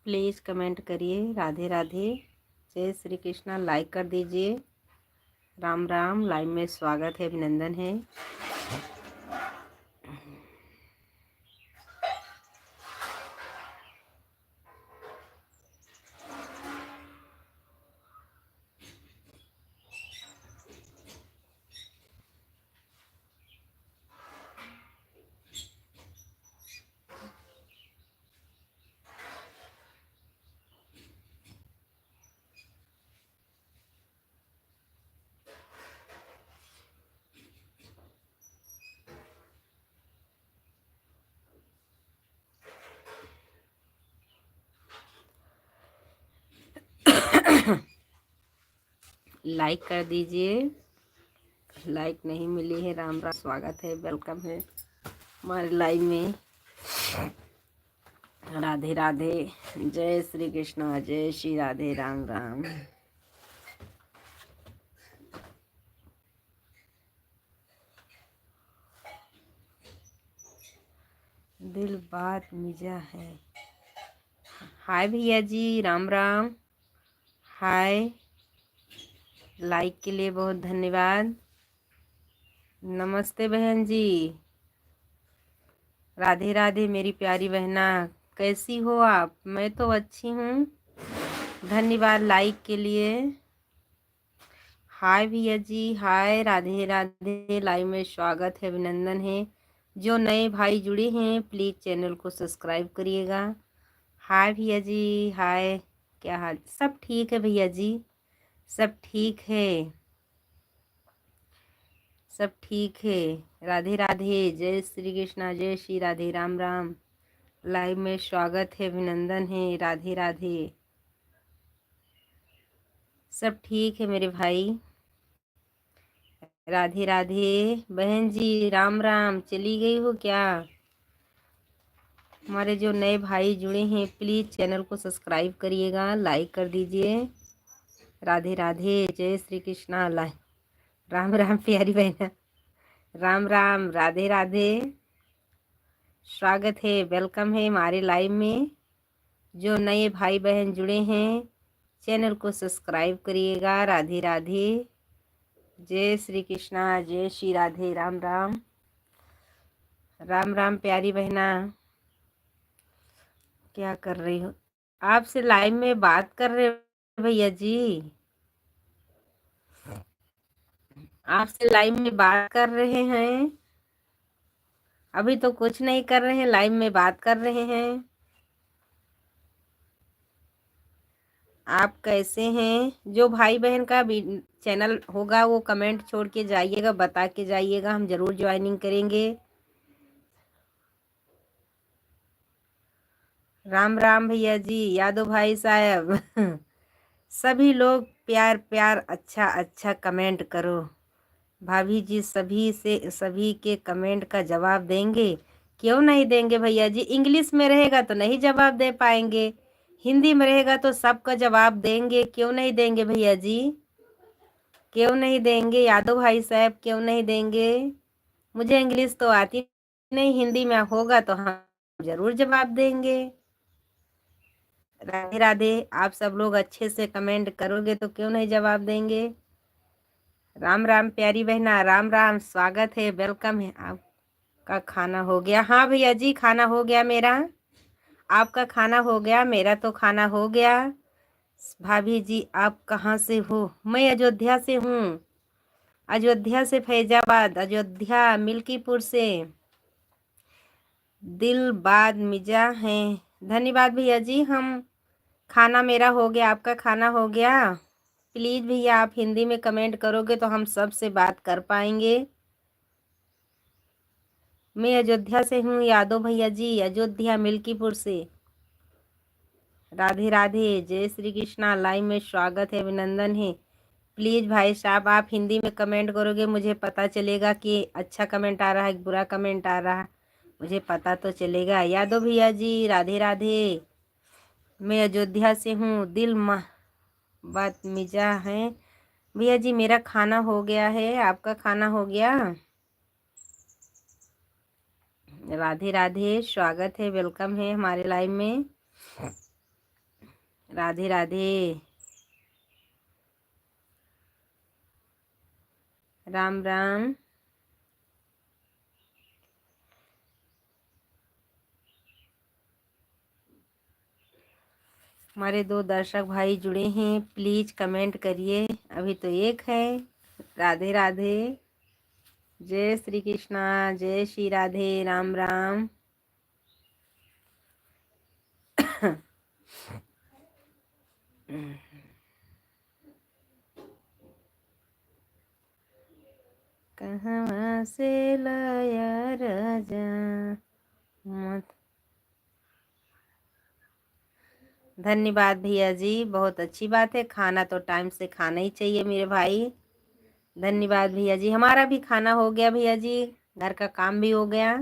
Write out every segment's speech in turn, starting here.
Please comment करिए। राधे राधे, जय Shri Krishna. Like कर दीजिए। राम राम। लाइव में स्वागत है, अभिनंदन है। लाइक कर दीजिए। लाइक नहीं मिली है। राम राम, स्वागत है, वेलकम है हमारे लाइव में। राधे राधे, जय श्री कृष्णा, जय श्री राधे। राम राम। दिल बात मिजा है। हाय भैया जी, राम राम। हाय, लाइक के लिए बहुत धन्यवाद। नमस्ते बहन जी। राधे राधे मेरी प्यारी बहना, कैसी हो आप? मैं तो अच्छी हूँ, धन्यवाद लाइक के लिए। हाय भैया जी, हाय, राधे राधे। लाइव में स्वागत है, अभिनंदन है। जो नए भाई जुड़े हैं प्लीज़ चैनल को सब्सक्राइब करिएगा। हाय भैया जी, हाय, क्या हाल? सब ठीक है भैया जी, सब ठीक है, सब ठीक है। राधे राधे, जय श्री कृष्णा, जय श्री राधे। राम राम। लाइव में स्वागत है, अभिनंदन है। राधे राधे, सब ठीक है मेरे भाई। राधे राधे बहन जी, राम राम। चली गई हो क्या? हमारे जो नए भाई जुड़े हैं प्लीज़ चैनल को सब्सक्राइब करिएगा, लाइक कर दीजिए। राधे राधे, जय श्री कृष्णा। राम राम प्यारी बहना। राम राम, राधे राधे, स्वागत है, वेलकम है हमारे लाइव में। जो नए भाई बहन जुड़े हैं चैनल को सब्सक्राइब करिएगा। राधे राधे, जय श्री कृष्णा, जय श्री राधे। राम राम। राम राम प्यारी बहना, क्या कर रही हो? आपसे लाइव में बात कर रहे हो भैया जी, आपसे लाइव में बात कर रहे हैं। अभी तो कुछ नहीं कर रहे हैं, लाइव में बात कर रहे हैं। आप कैसे हैं? जो भाई बहन का भी चैनल होगा वो कमेंट छोड़ के जाइएगा, बता के जाइएगा, हम जरूर ज्वाइनिंग करेंगे। राम राम भैया जी, यादव भाई साहब। सभी लोग प्यार प्यार, अच्छा अच्छा कमेंट करो। भाभी जी सभी से सभी के कमेंट का जवाब देंगे। क्यों नहीं देंगे भैया जी? इंग्लिश में रहेगा तो नहीं जवाब दे पाएंगे, हिंदी में रहेगा तो सबका जवाब देंगे। क्यों नहीं देंगे भैया जी? क्यों नहीं देंगे यादव भाई साहब? क्यों नहीं देंगे? मुझे इंग्लिश तो आती नहीं, हिंदी में होगा तो हम जरूर जवाब देंगे। राधे राधे, आप सब लोग अच्छे से कमेंट करोगे तो क्यों नहीं जवाब देंगे। राम राम प्यारी बहना, राम राम, स्वागत है, वेलकम है। आपका खाना हो गया? हाँ भैया जी, खाना हो गया मेरा। आपका खाना हो गया? मेरा तो खाना हो गया। भाभी जी आप कहाँ से हो? मैं अयोध्या से हूँ, अयोध्या से, फैजाबाद, अयोध्या मिल्कीपुर से। दिल बाद मिजा है। धन्यवाद भैया जी। हम खाना मेरा हो गया, आपका खाना हो गया? प्लीज़ भैया आप हिंदी में कमेंट करोगे तो हम सब से बात कर पाएंगे। मैं अयोध्या से हूँ यादव भैया जी, अयोध्या मिल्कीपुर से। राधे राधे, जय श्री कृष्णा। लाइव में स्वागत है, अभिनंदन है। प्लीज़ भाई साहब आप हिंदी में कमेंट करोगे, मुझे पता चलेगा कि अच्छा कमेंट आ रहा है, बुरा कमेंट आ रहा है, मुझे पता तो चलेगा। यादव भैया जी राधे राधे, मैं अयोध्या से हूँ। दिल बात मिजा है। भैया जी मेरा खाना हो गया है, आपका खाना हो गया? राधे राधे, स्वागत है, वेलकम है हमारे लाइव में। राधे राधे। राम राम। हमारे 2 दर्शक भाई जुड़े हैं, प्लीज कमेंट करिए। अभी तो एक है। राधे राधे। जय श्री कृष्णा। जय श्री राधे। राम राम। कहाँ से लाया राजा मत। धन्यवाद भैया जी, बहुत अच्छी बात है। खाना तो टाइम से खाना ही चाहिए मेरे भाई। धन्यवाद भैया जी। हमारा भी खाना हो गया भैया जी, घर का काम भी हो गया,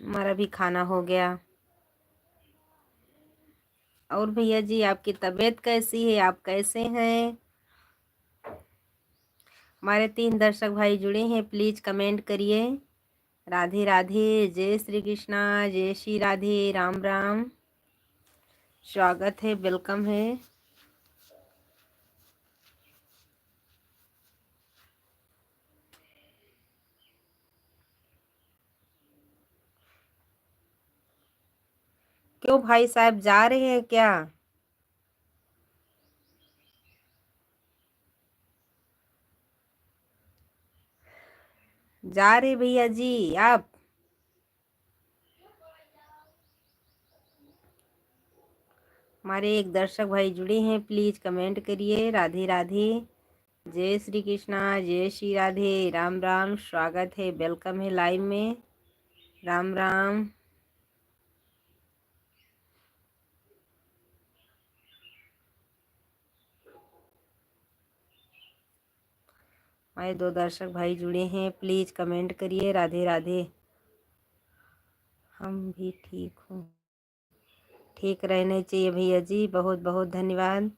हमारा भी खाना हो गया। और भैया जी आपकी तबीयत कैसी है, आप कैसे हैं? हमारे 3 दर्शक भाई जुड़े हैं, प्लीज कमेंट करिए। राधे राधे। जय श्री कृष्णा। जय श्री राधे। राम राम। स्वागत है, वेलकम है। क्यों भाई साहब जा रहे हैं क्या? जा रहे भैया जी आप? हमारे एक दर्शक भाई जुड़े हैं, प्लीज कमेंट करिए। राधे राधे। जय श्री कृष्णा। जय श्री राधे। राम राम। स्वागत है, वेलकम है लाइव में। राम राम। हमारे 2 दर्शक भाई जुड़े हैं, प्लीज कमेंट करिए। राधे राधे। हम भी ठीक हूँ। ठीक रहने चाहिए भैया जी, बहुत बहुत धन्यवाद।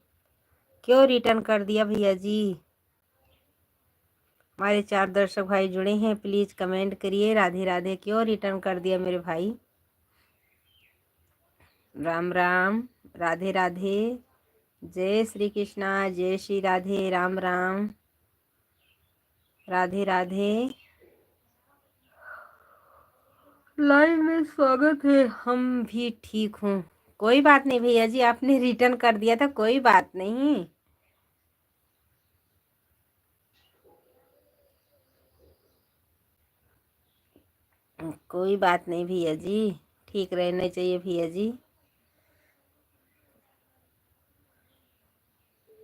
क्यों रिटर्न कर दिया भैया जी? हमारे 4 दर्शक भाई जुड़े हैं, प्लीज कमेंट करिए। राधे राधे। क्यों रिटर्न कर दिया मेरे भाई? राम राम। राधे राधे। जय श्री कृष्णा। जय श्री राधे। राम राम। राधे राधे। लाइव में स्वागत है। हम भी ठीक हूँ। कोई बात नहीं भैया जी, आपने रिटर्न कर दिया था, कोई बात नहीं। कोई बात नहीं भैया जी, ठीक रहना चाहिए भैया जी।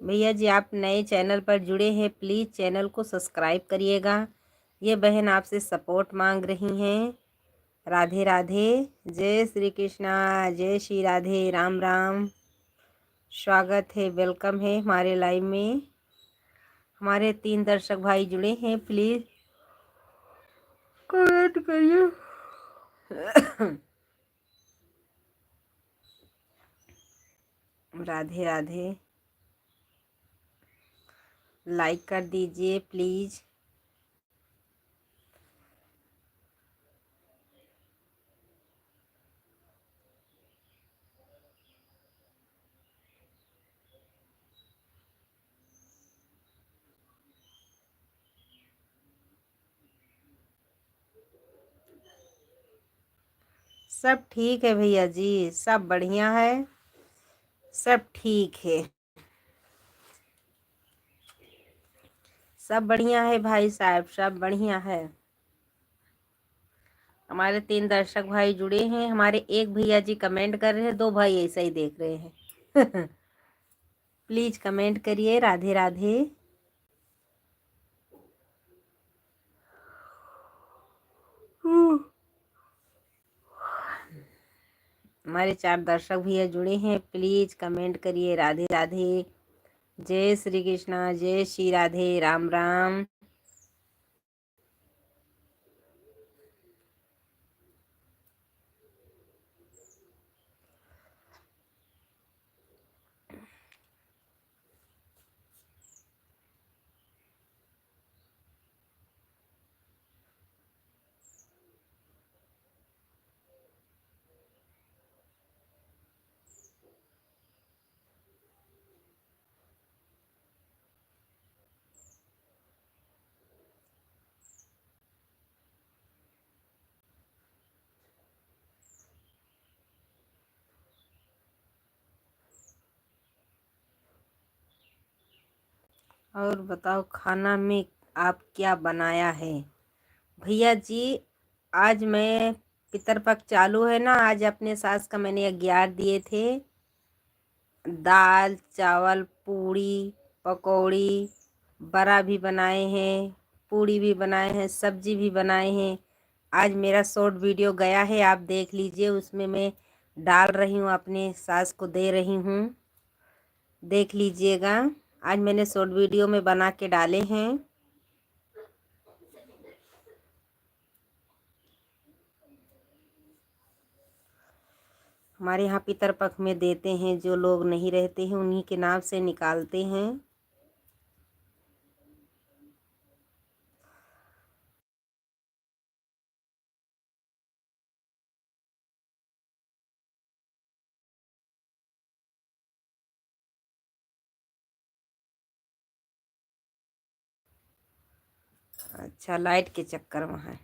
भैया जी आप नए चैनल पर जुड़े हैं, प्लीज़ चैनल को सब्सक्राइब करिएगा। ये बहन आपसे सपोर्ट मांग रही हैं। राधे राधे। जय श्री कृष्णा। जय श्री राधे। राम राम। स्वागत है, वेलकम है हमारे लाइव में। हमारे 3 दर्शक भाई जुड़े हैं, प्लीज़ कमेंट करिए। राधे राधे। लाइक कर दीजिए प्लीज़। सब ठीक है भैया जी, सब बढ़िया है, सब ठीक है, सब बढ़िया है भाई साहब, सब बढ़िया है। हमारे 3 दर्शक भाई जुड़े हैं। हमारे एक भैया जी कमेंट कर रहे हैं, 2 भाई ऐसा ही देख रहे हैं। प्लीज कमेंट करिए। राधे राधे। हमारे 4 दर्शक भैया जुड़े हैं, प्लीज कमेंट करिए। राधे राधे। जय श्री कृष्णा। जय श्री राधे। राम राम। और बताओ खाना में आप क्या बनाया है भैया जी। आज मैं पितरपक्ष चालू है ना, आज अपने सास का मैंने 11 दिए थे। दाल चावल पूड़ी पकौड़ी बड़ा भी बनाए हैं, पूड़ी भी बनाए हैं, सब्जी भी बनाए हैं। आज मेरा शॉर्ट वीडियो गया है, आप देख लीजिए। उसमें मैं डाल रही हूँ, अपने सास को दे रही हूँ, देख लीजिएगा। आज मैंने शॉर्ट वीडियो में बना के डाले हैं। हमारे यहाँ पितरपक्ष में देते हैं, जो लोग नहीं रहते हैं उन्हीं के नाम से निकालते हैं। अच्छा, लाइट के चक्कर में है।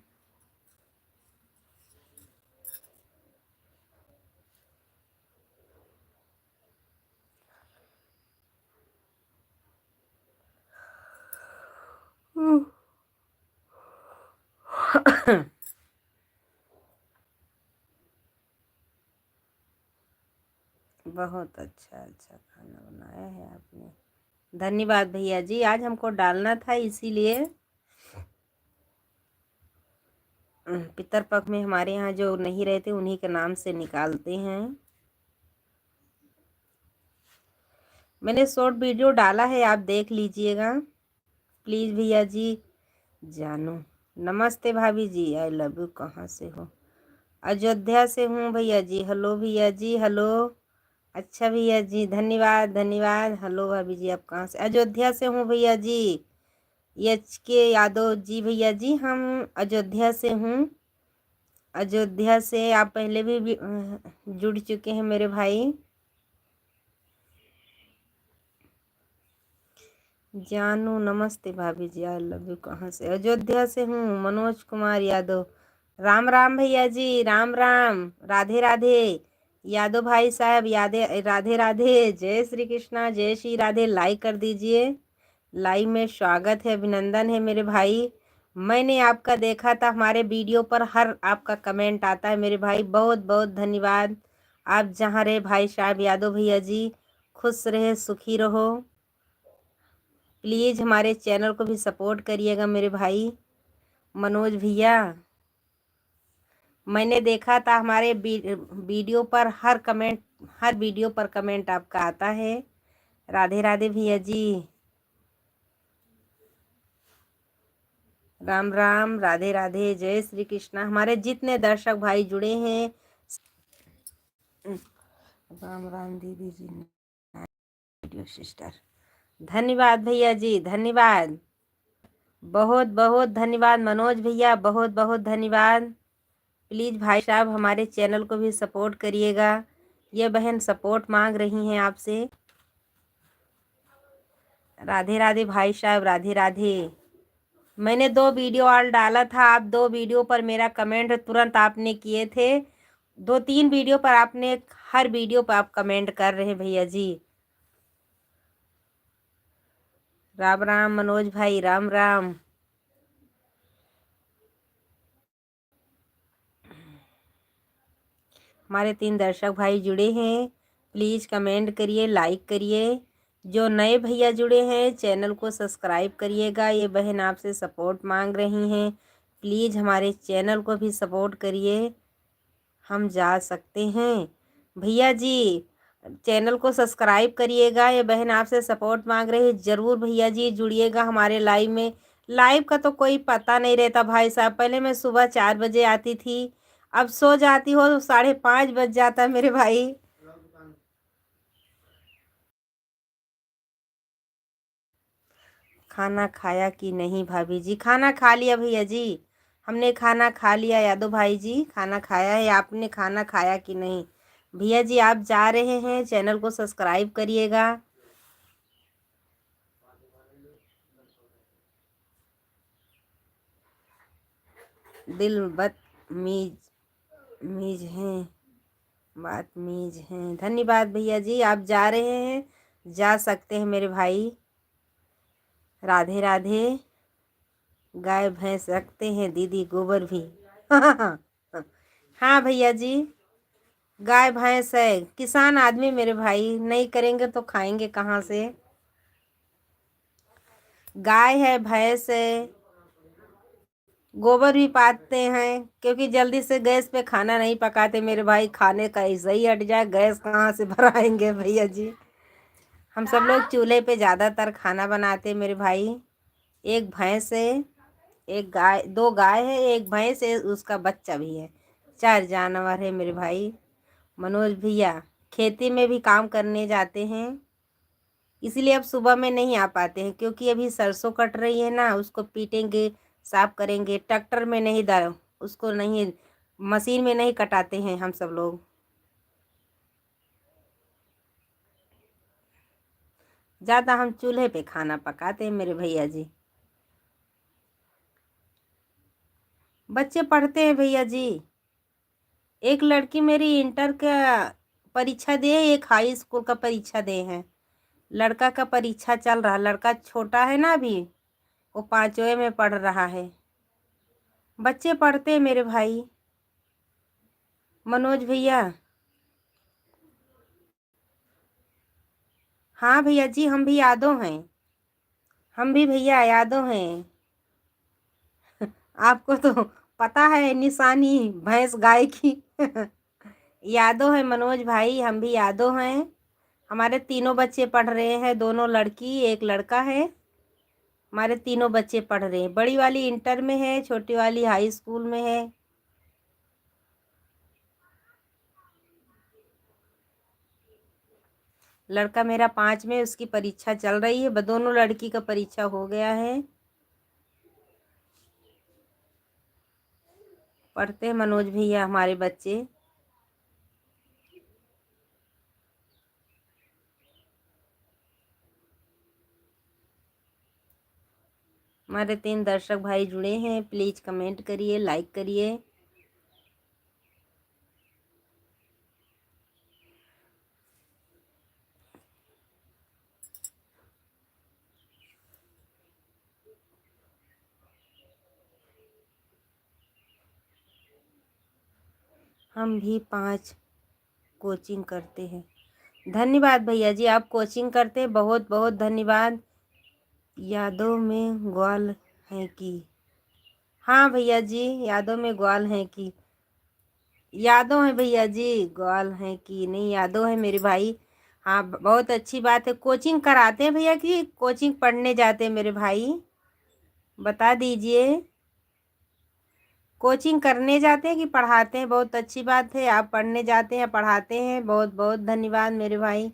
बहुत अच्छा अच्छा खाना बनाया है आपने, धन्यवाद भैया जी। आज हमको डालना था इसीलिए। पितरपक्ष में हमारे यहाँ जो नहीं रहते उन्हीं के नाम से निकालते हैं। मैंने शॉर्ट वीडियो डाला है, आप देख लीजिएगा प्लीज़ भैया जी। जानू नमस्ते भाभी जी, आई लव यू। कहाँ से हो? अयोध्या से हूँ भैया जी। हेलो भैया जी, हेलो। अच्छा भैया जी, धन्यवाद धन्यवाद। हेलो भाभी जी, आप कहाँ से? अयोध्या से हूँ भैया जी। के यादव जी भैया जी, हम अयोध्या से हूँ। अयोध्या से आप पहले भी जुड़ चुके हैं मेरे भाई। जानू नमस्ते भाभी जी, आई लव यू। कहाँ से? अयोध्या से हूँ, मनोज कुमार यादव। राम राम भैया जी, राम राम, राधे राधे। यादव भाई साहब, यादे राधे राधे। जय श्री कृष्णा, जय श्री राधे। लाइक कर दीजिए, लाइव में स्वागत है, अभिनंदन है मेरे भाई। मैंने आपका देखा था, हमारे वीडियो पर हर आपका कमेंट आता है मेरे भाई, बहुत बहुत धन्यवाद। आप जहाँ रहे भाई साहब यादव भैया जी, खुश रहे सुखी रहो। प्लीज़ हमारे चैनल को भी सपोर्ट करिएगा मेरे भाई। मनोज भैया, मैंने देखा था हमारे वीडियो पर हर कमेंट, हर वीडियो पर कमेंट आपका आता है। राधे राधे भैया जी, राम राम, राधे राधे, जय श्री कृष्णा। हमारे जितने दर्शक भाई जुड़े हैं, राम राम दीदी जी, वीडियो सिस्टर, धन्यवाद भैया जी, धन्यवाद, बहुत बहुत धन्यवाद मनोज भैया, बहुत बहुत धन्यवाद। प्लीज़ भाई साहब हमारे चैनल को भी सपोर्ट करिएगा। ये बहन सपोर्ट मांग रही हैं आपसे। राधे राधे भाई साहब, राधे राधे। मैंने 2 वीडियो और डाला था, आप 2 वीडियो पर मेरा कमेंट तुरंत आपने किए थे। 2-3 वीडियो पर आपने, हर वीडियो पर आप कमेंट कर रहे हैं भैया जी। राम राम मनोज भाई, राम राम। हमारे 3 दर्शक भाई जुड़े हैं, प्लीज़ कमेंट करिए, लाइक करिए। जो नए भैया जुड़े हैं चैनल को सब्सक्राइब करिएगा। ये बहन आपसे सपोर्ट मांग रही हैं, प्लीज़ हमारे चैनल को भी सपोर्ट करिए, हम जा सकते हैं। भैया जी चैनल को सब्सक्राइब करिएगा, ये बहन आपसे सपोर्ट मांग रही है। ज़रूर भैया जी जुड़िएगा हमारे लाइव में। लाइव का तो कोई पता नहीं रहता भाई साहब, पहले मैं सुबह 4 बजे आती थी, अब सो जाती हो तो 5:30 बज जाता है मेरे भाई। खाना खाया कि नहीं भाभी जी? खाना खा लिया भैया जी, हमने खाना खा लिया। यादव भाई जी खाना खाया है, आपने खाना खाया कि नहीं? भैया जी आप जा रहे हैं, चैनल को सब्सक्राइब करिएगा। दिल बदमीज मीज हैं, बात मीज हैं। धन्यवाद भैया जी, आप जा रहे हैं, जा सकते हैं मेरे भाई। राधे राधे। गाय भैंस रखते हैं दीदी, गोबर भी। हाँ भैया जी, गाय भैंस है, किसान आदमी मेरे भाई, नहीं करेंगे तो खाएंगे कहाँ से। गाय है, भैंस है, गोबर भी पाते हैं, क्योंकि जल्दी से गैस पे खाना नहीं पकाते मेरे भाई, खाने का ऐसा ही हट जाए, गैस कहाँ से भराएंगे भैया जी। हम सब लोग चूल्हे पे ज़्यादातर खाना बनाते मेरे भाई। एक भैंस है, एक गाय, दो गाय है, एक भैंस है, उसका बच्चा भी है, 4 जानवर है मेरे भाई। मनोज भैया खेती में भी काम करने जाते हैं, इसलिए अब सुबह में नहीं आ पाते हैं, क्योंकि अभी सरसों कट रही है ना, उसको पीटेंगे, साफ करेंगे, ट्रैक्टर में नहीं डाल, उसको नहीं, मशीन में नहीं कटाते हैं हम सब लोग। ज़्यादा हम चूल्हे पे खाना पकाते हैं मेरे भैया जी। बच्चे पढ़ते हैं भैया जी। एक लड़की मेरी इंटर का परीक्षा दे, एक हाई स्कूल का परीक्षा दे हैं। लड़का का परीक्षा चल रहा, लड़का छोटा है ना अभी, वो 5वीं में पढ़ रहा है। बच्चे पढ़ते हैं मेरे भाई। मनोज भैया, हाँ भैया जी, हम भी यादों हैं, हम भी भैया यादों हैं। आपको तो पता है निशानी भैंस गाय की। यादों है मनोज भाई, हम भी यादों हैं। हमारे तीनों बच्चे पढ़ रहे हैं, दोनों लड़की एक लड़का है। हमारे तीनों बच्चे पढ़ रहे हैं, बड़ी वाली इंटर में है, छोटी वाली हाई स्कूल में है। लड़का मेरा 5 में, उसकी परीक्षा चल रही है, दोनों लड़की का परीक्षा हो गया है। पढ़ते हैं मनोज भैया हमारे बच्चे। हमारे 3 दर्शक भाई जुड़े हैं, प्लीज़ कमेंट करिए, लाइक करिए। हम भी 5 कोचिंग करते हैं। धन्यवाद भैया जी, आप कोचिंग करते हैं, बहुत बहुत धन्यवाद। यादों में ग्वाल हैं कि, हाँ भैया जी, यादों में ग्वाल हैं कि, यादों है भैया जी, ग्वाल हैं कि नहीं, यादों है मेरे भाई। हाँ बहुत अच्छी बात है। कोचिंग कराते हैं भैया कि कोचिंग पढ़ने जाते हैं मेरे भाई, बता दीजिए। कोचिंग करने जाते हैं कि पढ़ाते हैं? बहुत अच्छी बात है, आप पढ़ने जाते हैं, पढ़ाते हैं, बहुत बहुत धन्यवाद मेरे भाई।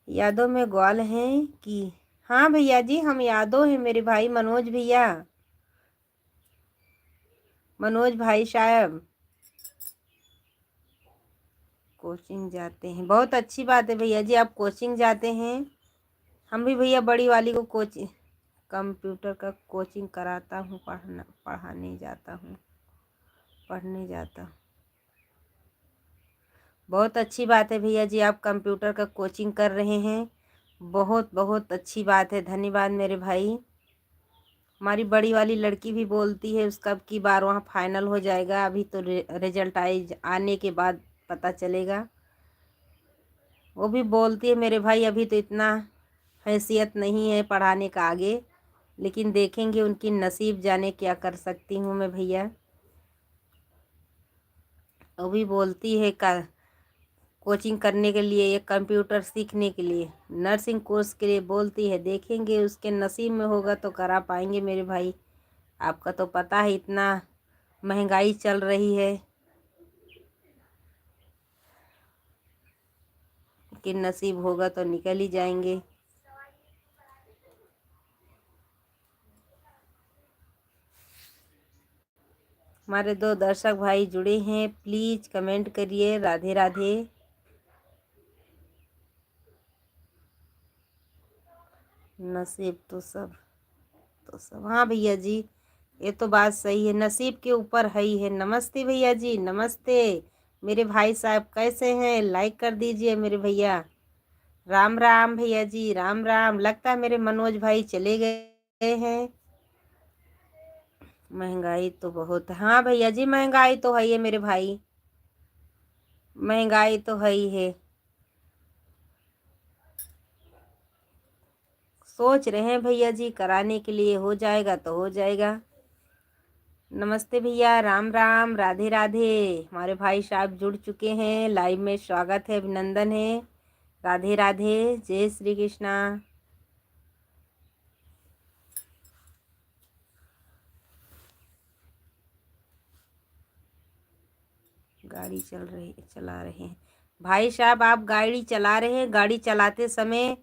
यादों में ग्वाल हैं कि, हाँ भैया जी, हम यादों हैं मेरे भाई। मनोज भैया, मनोज भाई साहब कोचिंग जाते हैं, बहुत अच्छी बात है भैया जी, आप कोचिंग जाते हैं। हम भी भैया बड़ी वाली को कोचिंग, कंप्यूटर का कोचिंग कराता हूँ, पढ़ाने जाता हूँ, पढ़ने जाता हूँ। बहुत अच्छी बात है भैया जी, आप कंप्यूटर का कोचिंग कर रहे हैं, बहुत बहुत अच्छी बात है, धन्यवाद मेरे भाई। हमारी बड़ी वाली लड़की भी बोलती है उसका अब की बार वहाँ फाइनल हो जाएगा, अभी तो रिजल्ट आने के बाद पता चलेगा। वो भी बोलती है मेरे भाई, अभी तो इतना हैसियत नहीं है पढ़ाने का आगे, लेकिन देखेंगे उनकी नसीब, जाने क्या कर सकती हूँ मैं भैया। वो भी बोलती है का कोचिंग करने के लिए, एक कंप्यूटर सीखने के लिए, नर्सिंग कोर्स के लिए बोलती है, देखेंगे उसके नसीब में होगा तो करा पाएंगे मेरे भाई। आपका तो पता है इतना महंगाई चल रही है कि नसीब होगा तो निकल ही जाएंगे। हमारे 2 दर्शक भाई जुड़े हैं, प्लीज़ कमेंट करिए, राधे राधे। नसीब तो सब, हाँ भैया जी, ये तो बात सही है, नसीब के ऊपर है ही है। नमस्ते भैया जी, नमस्ते मेरे भाई साहब, कैसे हैं? लाइक कर दीजिए मेरे भैया। राम राम भैया जी, राम राम। लगता है मेरे मनोज भाई चले गए। हैं। महंगाई तो बहुत है। हाँ भैया जी, महंगाई तो है ही मेरे भाई, महंगाई तो है ही है। सोच रहे हैं भैया जी कराने के लिए, हो जाएगा तो हो जाएगा। नमस्ते भैया, राम राम, राधे राधे। हमारे भाई साहब जुड़ चुके हैं लाइव में, स्वागत है, अभिनंदन है। राधे राधे, जय श्री कृष्णा। गाड़ी चला रहे हैं भाई साहब, आप गाड़ी चला रहे हैं, गाड़ी चलाते समय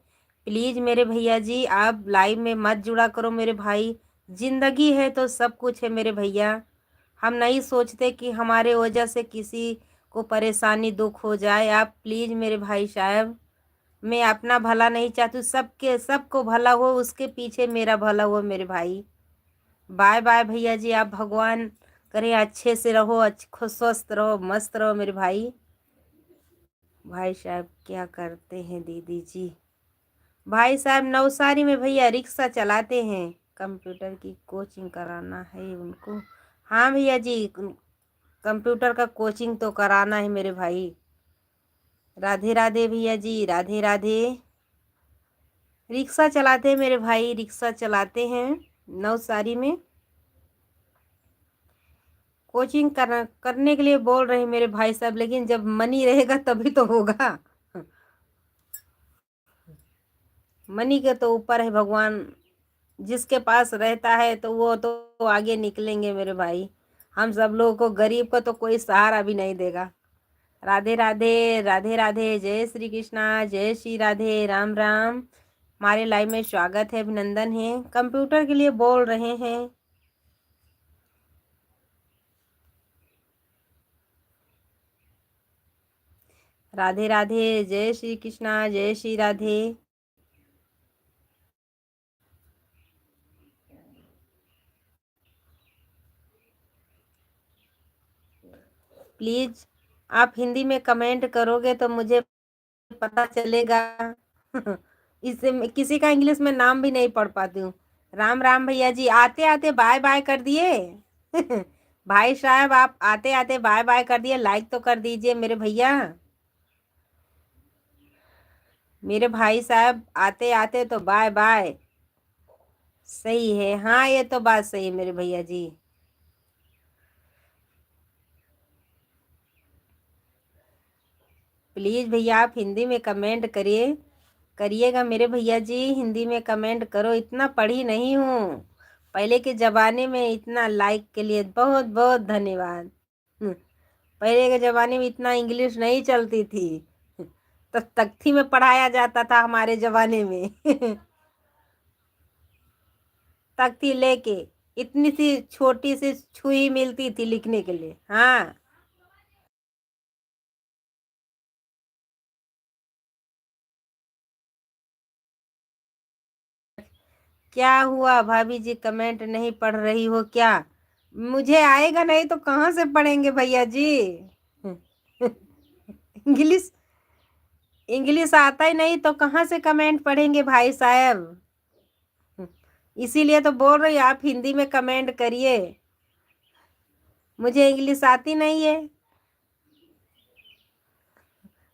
प्लीज मेरे भैया जी आप लाइव में मत जुड़ा करो मेरे भाई। जिंदगी है तो सब कुछ है मेरे भैया। हम नहीं सोचते कि हमारे वजह से किसी को परेशानी दुख हो जाए। आप प्लीज मेरे भाई साहब, मैं अपना भला नहीं चाहती, सबके सबको भला हो, उसके पीछे मेरा भला हो मेरे भाई। बाय बाय भैया जी, आप भगवान करे अच्छे से रहो, स्वस्थ रहो, मस्त रहो मेरे भाई। भाई साहब क्या करते हैं दीदी जी? भाई साहब नवसारी में भैया रिक्शा चलाते हैं, कंप्यूटर की कोचिंग कराना है उनको। हाँ भैया जी, कंप्यूटर का कोचिंग तो कराना है मेरे भाई। राधे राधे भैया जी, राधे राधे। रिक्शा चलाते हैं मेरे भाई, रिक्शा चलाते हैं नवसारी में। कोचिंग करने के लिए बोल रहे हैं मेरे भाई साहब, लेकिन जब मनी रहेगा तभी तो होगा। मनी के तो ऊपर है भगवान, जिसके पास रहता है तो वो तो आगे निकलेंगे मेरे भाई। हम सब लोगों को, गरीब को तो कोई सहारा भी नहीं देगा। राधे राधे, राधे राधे, जय श्री कृष्णा, जय श्री राधे, राम राम। हमारे लाइव में स्वागत है, अभिनंदन है। कंप्यूटर के लिए बोल रहे हैं। राधे राधे, जय श्री कृष्णा, जय श्री राधे। प्लीज आप हिंदी में कमेंट करोगे तो मुझे पता चलेगा। इससे किसी का इंग्लिश में नाम भी नहीं पढ़ पाती हूँ। राम राम भैया जी, आते आते बाय बाय कर दिए। भाई साहब आप आते आते बाय बाय कर दिए, लाइक तो कर दीजिए मेरे भैया। मेरे भाई साहब आते आते तो बाय बाय। सही है, हाँ ये तो बात सही है मेरे भैया जी। प्लीज भैया आप हिंदी में कमेंट करिएगा मेरे भैया जी, हिंदी में कमेंट करो। इतना पढ़ी नहीं हूँ, पहले के जमाने में इतना लाइक के लिए बहुत बहुत धन्यवाद। पहले के जमाने में इतना इंग्लिश नहीं चलती थी, तो तख्ती में पढ़ाया जाता था हमारे जमाने में। तख्ती लेके इतनी सी छोटी सी छुई मिलती थी लिखने के लिए। हाँ क्या हुआ भाभी जी, कमेंट नहीं पढ़ रही हो क्या? मुझे आएगा नहीं तो कहाँ से पढ़ेंगे भैया जी? इंग्लिश इंग्लिश आता ही नहीं तो कहाँ से कमेंट पढ़ेंगे भाई साहब? इसीलिए तो बोल रही आप हिंदी में कमेंट करिए। मुझे इंग्लिश आती नहीं है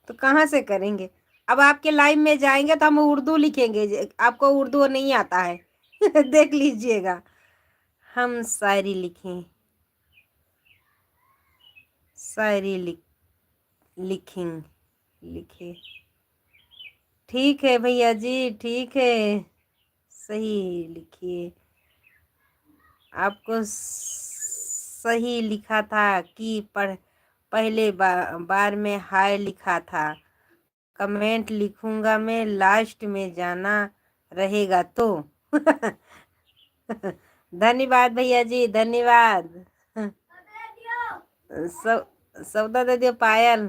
तो कहाँ से करेंगे? अब आपके लाइव में जाएंगे तो हम उर्दू लिखेंगे, आपको उर्दू नहीं आता है। देख लीजिएगा, हम शायरी लिखें, शायरी लिखें, लिखे। ठीक है भैया जी, ठीक है, सही लिखिए। आपको सही लिखा था कि पहले बार में हाय लिखा था। कमेंट लिखूंगा मैं, लास्ट में जाना रहेगा तो। धन्यवाद भैया जी, धन्यवाद। सौदा दे दियो पायल।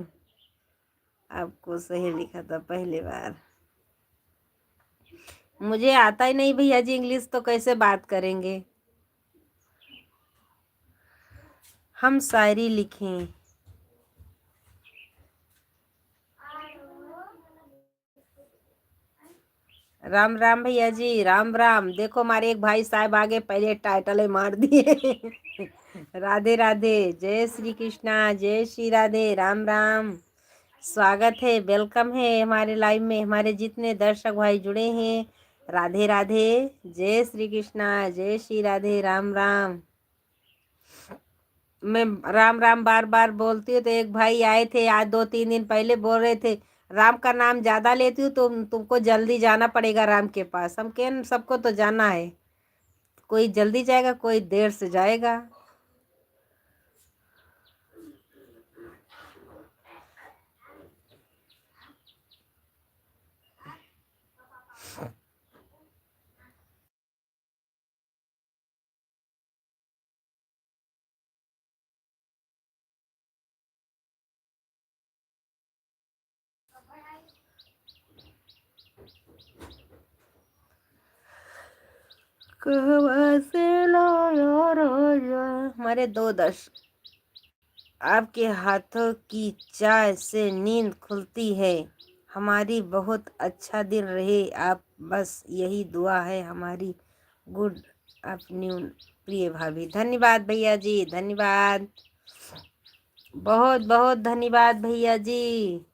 आपको सही लिखा था पहली बार। मुझे आता ही नहीं भैया जी इंग्लिश, तो कैसे बात करेंगे? हम शायरी लिखें। राम राम भैया जी, राम राम। देखो हमारे एक भाई साहब आगे पहले टाइटल ही मार दिए। राधे राधे, जय श्री कृष्णा, जय श्री राधे, राम राम। स्वागत है, वेलकम है हमारे लाइव में। हमारे जितने दर्शक भाई जुड़े हैं, राधे राधे, जय श्री कृष्णा, जय श्री राधे, राम राम। मैं राम राम बार बार बोलती हूँ तो एक भाई आए थे आज 2-3 दिन पहले, बोल रहे थे राम का नाम ज्यादा लेती हूँ तो तुमको जल्दी जाना पड़ेगा राम के पास। हम कहें सबको तो जाना है, कोई जल्दी जाएगा, कोई देर से जाएगा। कहवा से लाया राजा। हमारे 2 दर्श, आपके हाथों की चाय से नींद खुलती है। हमारी बहुत अच्छा दिन रहे आप, बस यही दुआ है हमारी। गुड आफ्टरनून प्रिय भाभी। धन्यवाद भैया जी, धन्यवाद, बहुत बहुत धन्यवाद भैया जी।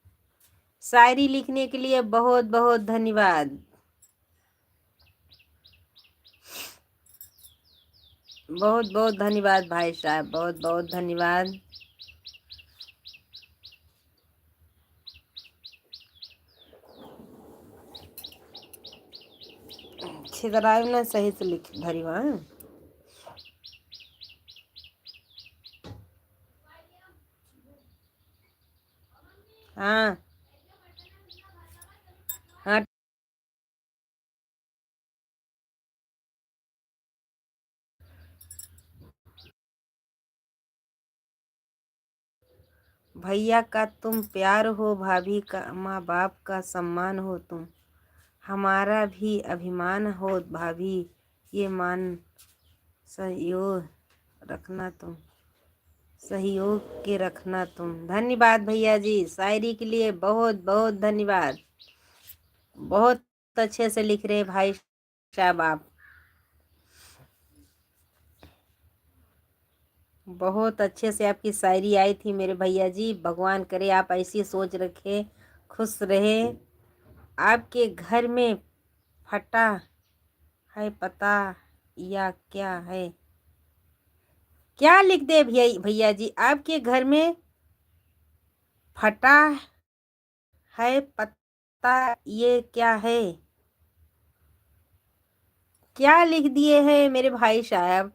शायरी लिखने के लिए बहुत बहुत धन्यवाद, बहुत बहुत धन्यवाद भाई साहब, बहुत बहुत धन्यवाद। छिदराय ना सही से लिख धरी वहाँ। हाँ हाँ भैया का तुम प्यार हो, भाभी का माँ बाप का सम्मान हो तुम, हमारा भी अभिमान हो भाभी, ये मान सहयोग रखना तुम, सहयोग के रखना तुम। धन्यवाद भैया जी, शायरी के लिए बहुत बहुत धन्यवाद। बहुत अच्छे से लिख रहे भाई साहब आप, बहुत अच्छे से आपकी शायरी आई थी मेरे भैया जी। भगवान करे आप ऐसी सोच रखे, खुश रहे। आपके घर में फटा है पता या क्या है? क्या लिख दे भैया भैया जी, आपके घर में फटा है पता ये क्या है? क्या लिख दिए हैं मेरे भाई साहब?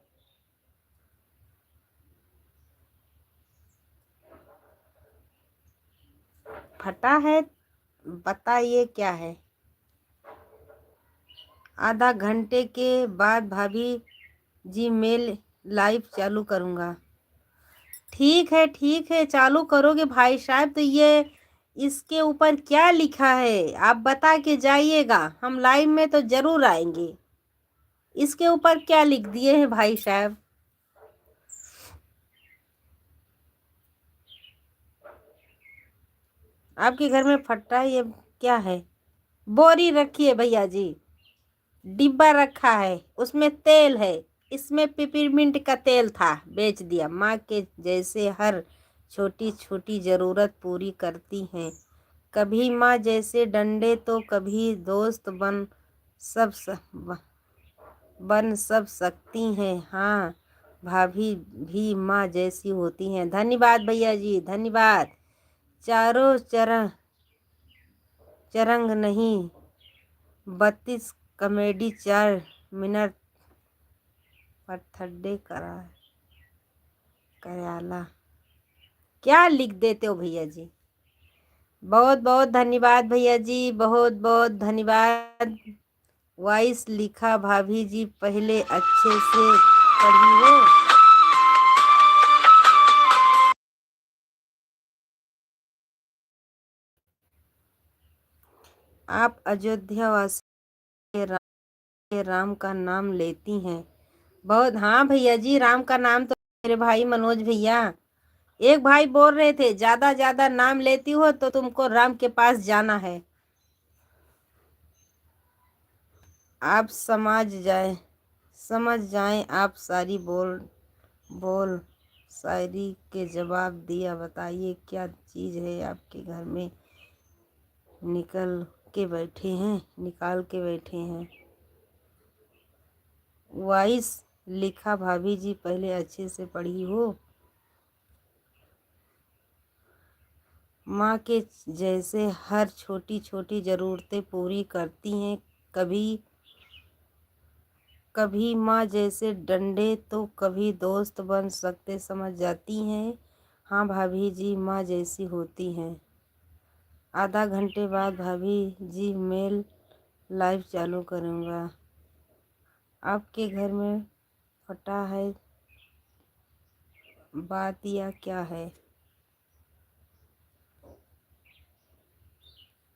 फटा है पता ये क्या है? आधा घंटे के बाद भाभी जी मेल लाइव चालू करूँगा। ठीक है, चालू करोगे भाई साहब तो ये इसके ऊपर क्या लिखा है आप बता के जाइएगा, हम लाइव में तो जरूर आएंगे। इसके ऊपर क्या लिख दिए हैं भाई साहब? आपके घर में फट्टा है ये क्या है? बोरी रखी है भैया जी, डिब्बा रखा है, उसमें तेल है। इसमें पिपरमिंट का तेल था, बेच दिया। माँ के जैसे हर छोटी छोटी जरूरत पूरी करती हैं। कभी माँ जैसे डंडे तो कभी दोस्त बन सब सकती हैं। हाँ, भाभी भी माँ जैसी होती हैं। धन्यवाद भैया जी, धन्यवाद। चारों चरंग नहीं, 32 कॉमेडी 4 मिनट पर थड्डे करा करयाला। क्या लिख देते हो भैया जी? बहुत बहुत धन्यवाद भैया जी, बहुत बहुत धन्यवाद। वॉइस लिखा भाभी जी, पहले अच्छे से पढ़ी हो। आप अयोध्या वासी के राम का नाम लेती हैं बहुत। हाँ भैया जी, राम का नाम तो मेरे भाई मनोज भैया, एक भाई बोल रहे थे ज्यादा ज्यादा नाम लेती हो तो तुमको राम के पास जाना है। आप समझ जाएं आप सारी बोल बोल शायरी के जवाब दिया। बताइए क्या चीज़ है आपके घर में निकाल के बैठे हैं। वॉइस लिखा भाभी जी, पहले अच्छे से पढ़ी हो। माँ के जैसे हर छोटी छोटी ज़रूरतें पूरी करती हैं। कभी कभी माँ जैसे डंडे तो कभी दोस्त बन सकते, समझ जाती हैं। हाँ भाभी जी माँ जैसी होती हैं। आधा घंटे बाद भाभी जी मेल लाइव चालू करूँगा। आपके घर में फटा है बात या क्या है?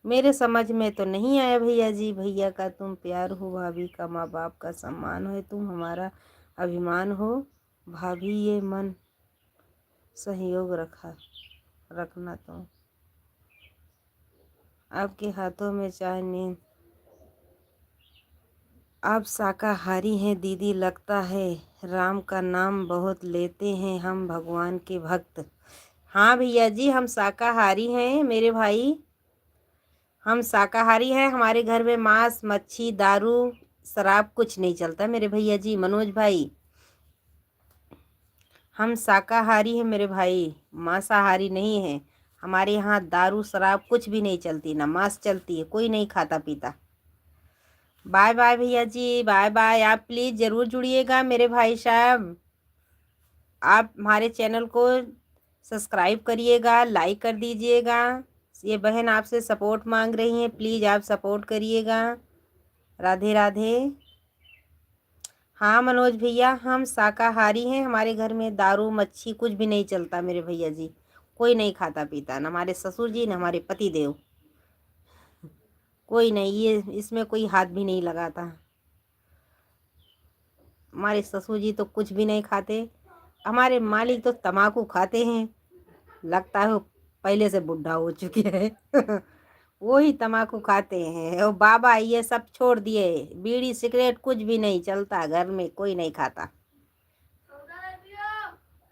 मेरे समझ में तो नहीं आया भैया जी। भैया का तुम प्यार हो, भाभी का माँ बाप का सम्मान हो, तुम हमारा अभिमान हो। भाभी ये मन सहयोग रखना तुम। आपके हाथों में चाय नींद। आप शाकाहारी हैं दीदी, लगता है राम का नाम बहुत लेते हैं हम भगवान के भक्त। हाँ भैया जी हम शाकाहारी हैं मेरे भाई, हम शाकाहारी हैं। हमारे घर में मांस मच्छी दारू शराब कुछ नहीं चलता मेरे भैया जी। मनोज भाई हम शाकाहारी हैं मेरे भाई, मांसाहारी नहीं हैं। हमारे यहाँ दारू शराब कुछ भी नहीं चलती, ना मांस चलती है, कोई नहीं खाता पीता। बाय बाय भैया जी, बाय बाय। आप प्लीज़ ज़रूर जुड़िएगा मेरे भाई साहब। आप हमारे चैनल को सब्सक्राइब करिएगा, लाइक कर दीजिएगा। ये बहन आपसे सपोर्ट मांग रही हैं, प्लीज़ आप सपोर्ट करिएगा। राधे राधे। हाँ मनोज भैया हम शाकाहारी हैं। हमारे घर में दारू मच्छी कुछ भी नहीं चलता मेरे भैया जी। कोई नहीं खाता पीता, न हमारे ससुर जी न हमारे पति देव। कोई नहीं, ये इसमें कोई हाथ भी नहीं लगाता। हमारे ससुर जी तो कुछ भी नहीं खाते। हमारे मालिक तो तम्बाकू खाते हैं, लगता है वो पहले से बुढ़ा हो चुके हैं। वो ही तम्बाकू खाते हैं। और बाबा ये सब छोड़ दिए, बीड़ी सिगरेट कुछ भी नहीं चलता घर में, कोई नहीं खाता।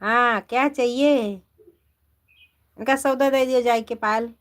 हाँ क्या चाहिए? इनका सौदा दे दिया जाए के पाल।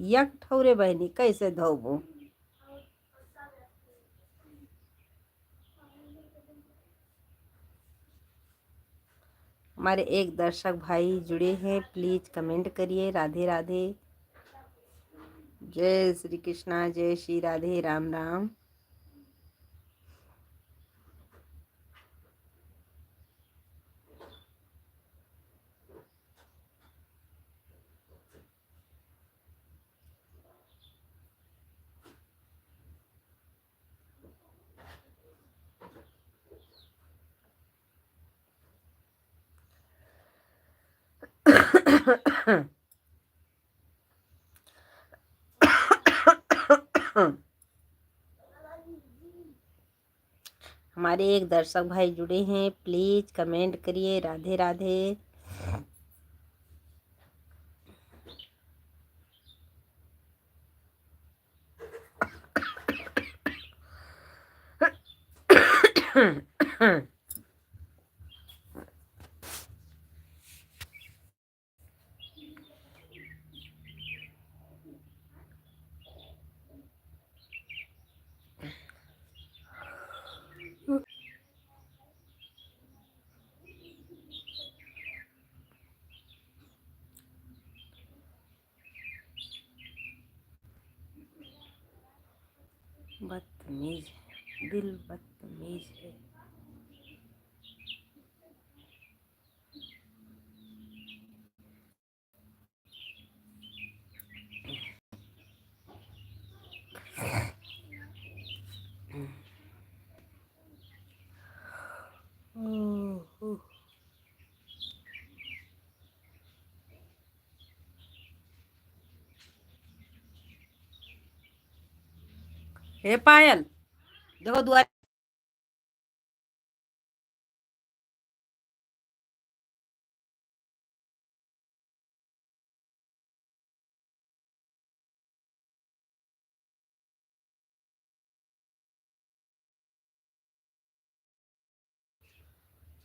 यक ठौरे बहनी कैसे धोबो। हमारे एक दर्शक भाई जुड़े हैं, प्लीज कमेंट करिए। राधे राधे, जय श्री कृष्णा, जय श्री राधे, राम राम। हमारे एक दर्शक भाई जुड़े हैं, प्लीज कमेंट करिए। राधे राधे। बदतमीज है, दिल बदतमीज है। हे पायल, देखो दुआ।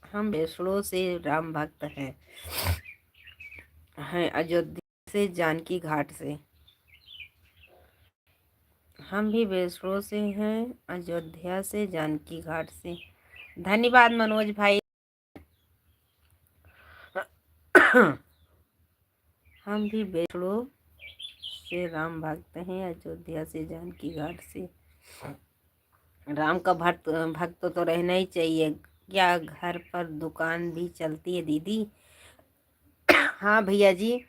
हम बेसड़ों से राम भक्त हैं अयोध्या से जानकी घाट से। हम भी बेसड़ों से हैं अयोध्या से जानकी घाट से। धन्यवाद मनोज भाई। हम भी बेसड़ों से राम भक्त हैं अयोध्या से जानकी घाट से। राम का भक्त भक्त तो रहना ही चाहिए। क्या घर पर दुकान भी चलती है दीदी? हाँ भैया जी,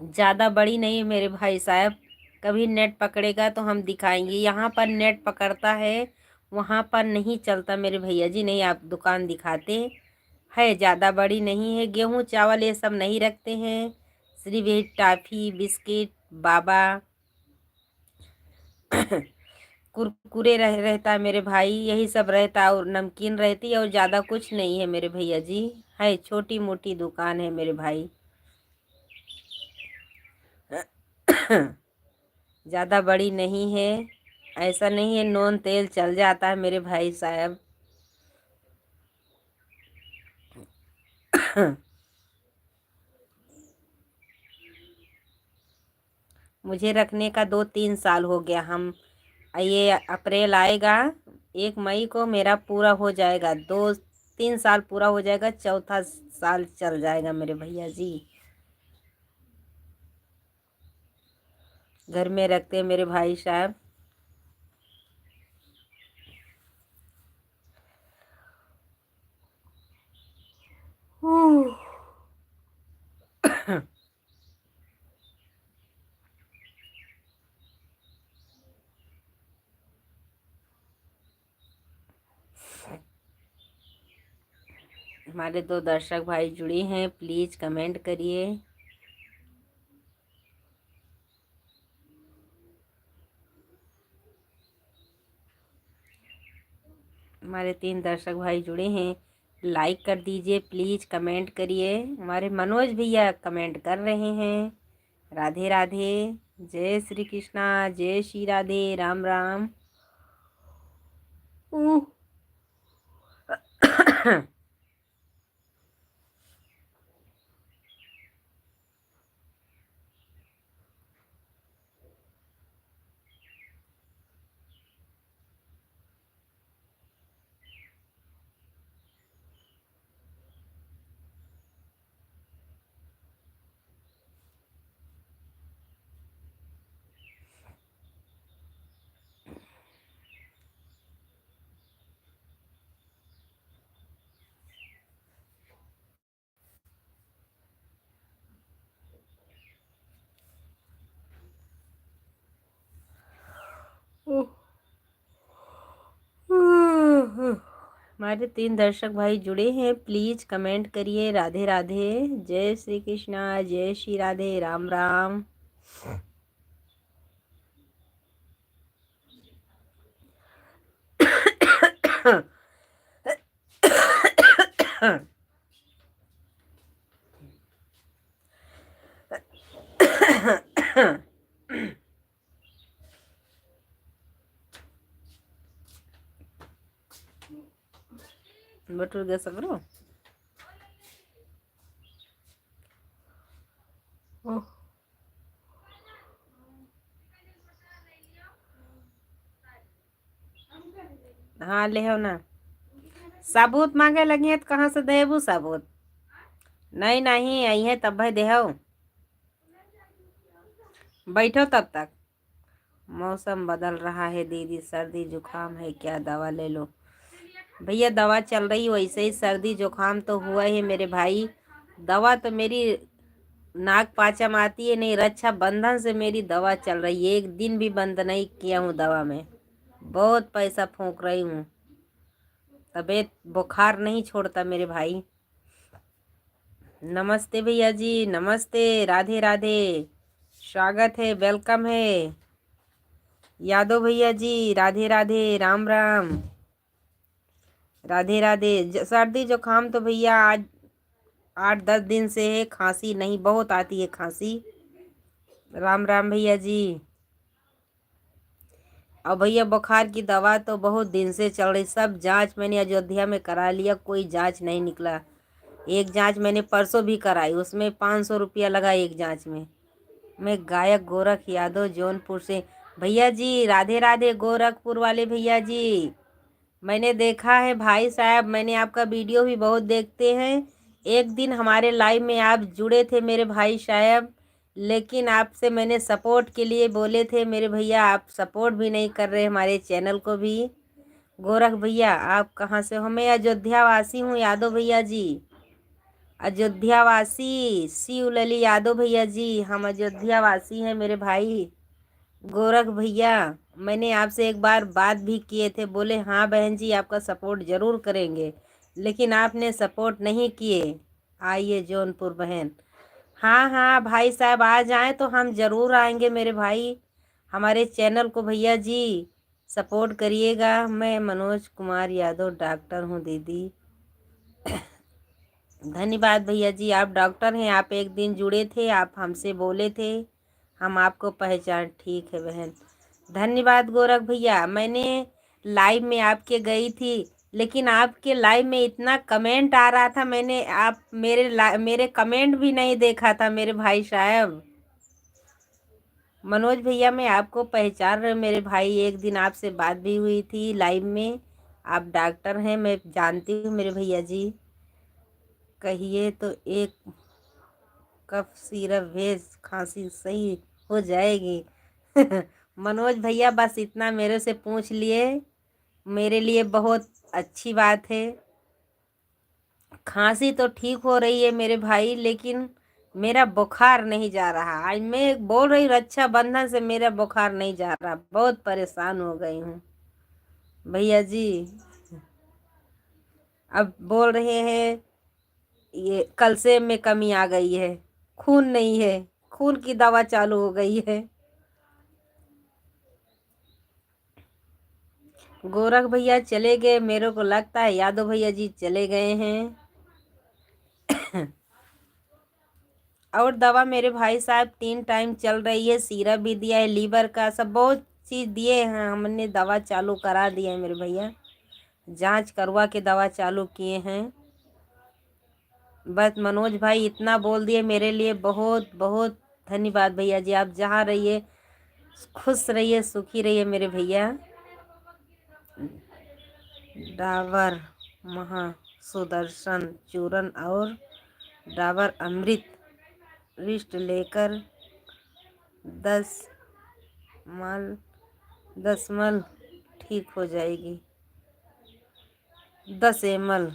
ज़्यादा बड़ी नहीं मेरे भाई साहब। कभी नेट पकड़ेगा तो हम दिखाएंगे। यहाँ पर नेट पकड़ता है, वहाँ पर नहीं चलता मेरे भैया जी। नहीं आप दुकान दिखाते है, ज़्यादा बड़ी नहीं है। गेहूँ चावल ये सब नहीं रखते हैं। सिर्फ यही टाफ़ी बिस्किट बाबा कुरकुरे रहता है मेरे भाई, यही सब रहता है। और नमकीन रहती है और ज़्यादा कुछ नहीं है मेरे भैया जी। है छोटी मोटी दुकान है मेरे भाई। ज़्यादा बड़ी नहीं है। ऐसा नहीं है, नून तेल चल जाता है मेरे भाई साहब। मुझे रखने का 2-3 साल हो गया। हम ये अप्रैल आएगा, 1 मई को मेरा पूरा हो जाएगा। 2-3 साल पूरा हो जाएगा, चौथा साल चल जाएगा मेरे भैया जी। घर में रखते हैं मेरे भाई साहब। हमारे 2 दर्शक भाई जुड़े हैं, प्लीज कमेंट करिए। हमारे 3 दर्शक भाई जुड़े हैं, लाइक कर दीजिए प्लीज, कमेंट करिए। हमारे मनोज भैया कमेंट कर रहे हैं। राधे राधे, जय श्री कृष्णा, जय श्री राधे, राम राम। हमारे 3 दर्शक भाई जुड़े हैं, प्लीज कमेंट करिए। राधे राधे, जय श्री कृष्णा, जय श्री राधे, राम राम। बटुर गया सगरो। हाँ ले हो ना। साबुत मांगे लगी है तो कहाँ से देबू साबुत? नहीं नहीं आई है तब भाई देहो। बैठो तब तक। मौसम बदल रहा है दीदी, सर्दी जुकाम है क्या, दवा ले लो। भैया दवा चल रही, वैसे ही सर्दी जुकाम तो हुआ है मेरे भाई। दवा तो मेरी नाग पाचम आती है नहीं, रक्षा बंधन से मेरी दवा चल रही है। एक दिन भी बंद नहीं किया हूँ दवा में। बहुत पैसा फूंक रही हूँ, तबीयत बुखार नहीं छोड़ता मेरे भाई। नमस्ते भैया जी, नमस्ते, राधे राधे, स्वागत है, वेलकम है। यादव भैया जी राधे राधे, राम राम, राधे राधे। सर्दी जुकाम तो भैया आज 8-10 दिन से है, खांसी नहीं बहुत आती है खांसी। राम राम भैया जी। और भैया बुखार की दवा तो बहुत दिन से चल रही, सब जांच मैंने अयोध्या में करा लिया, कोई जांच नहीं निकला। एक जांच मैंने परसों भी कराई, उसमें 500 रुपया लगा एक जांच में। मैं गायक गोरख यादव जौनपुर से। भैया जी राधे राधे, गोरखपुर वाले भैया जी। मैंने देखा है भाई साहब, मैंने आपका वीडियो भी बहुत देखते हैं। एक दिन हमारे लाइव में आप जुड़े थे मेरे भाई साहब, लेकिन आपसे मैंने सपोर्ट के लिए बोले थे मेरे भैया, आप सपोर्ट भी नहीं कर रहे हमारे चैनल को भी। गोरख भैया आप कहाँ से हो? मैं अयोध्या वासी हूँ यादव भैया जी, अयोध्या वासी शिवलली यादव भैया जी, हम अयोध्या वासी हैं मेरे भाई। गोरख भैया मैंने आपसे एक बार बात भी किए थे, बोले हाँ बहन जी आपका सपोर्ट ज़रूर करेंगे, लेकिन आपने सपोर्ट नहीं किए। आइए जौनपुर बहन। हाँ हाँ भाई साहब आ जाएं तो हम ज़रूर आएंगे मेरे भाई। हमारे चैनल को भैया जी सपोर्ट करिएगा। मैं मनोज कुमार यादव डॉक्टर हूँ दीदी। धन्यवाद भैया जी, आप डॉक्टर हैं, आप एक दिन जुड़े थे, आप हमसे बोले थे, हम आपको पहचान। ठीक है बहन, धन्यवाद गोरख भैया। मैंने लाइव में आपके गई थी, लेकिन आपके लाइव में इतना कमेंट आ रहा था, मैंने आप मेरे कमेंट भी नहीं देखा था मेरे भाई साहब। मनोज भैया मैं आपको पहचान रहे मेरे भाई, एक दिन आपसे बात भी हुई थी लाइव में। आप डॉक्टर हैं, मैं जानती हूँ मेरे भैया जी। कहिए तो एक कफ सिरप भेज, खांसी सही हो जाएगी। मनोज भैया बस इतना मेरे से पूछ लिए, मेरे लिए बहुत अच्छी बात है। खांसी तो ठीक हो रही है मेरे भाई, लेकिन मेरा बुखार नहीं जा रहा। आज मैं बोल रही रक्षाबंधन से मेरा बुखार नहीं जा रहा, बहुत परेशान हो गई हूँ भैया जी। अब बोल रहे हैं ये कल से में कमी आ गई है, खून नहीं है, खून की दवा चालू हो गई है। गोरख भैया चले गए, मेरे को लगता है यादव भैया जी चले गए हैं। और दवा मेरे भाई साहब 3 टाइम चल रही है, सिरप भी दिया है, लीवर का सब बहुत चीज़ दिए हैं, हमने दवा चालू करा दी है मेरे भैया, जांच करवा के दवा चालू किए हैं। बस मनोज भाई इतना बोल दिए मेरे लिए बहुत बहुत धन्यवाद भैया जी। आप जहाँ रहिए खुश रहिए सुखी रहिए मेरे भैया। डाबर महा सुदर्शन चूर्ण और डाबर अमृत लिस्ट लेकर 10 मल 10 मल ठीक हो जाएगी। 10 ml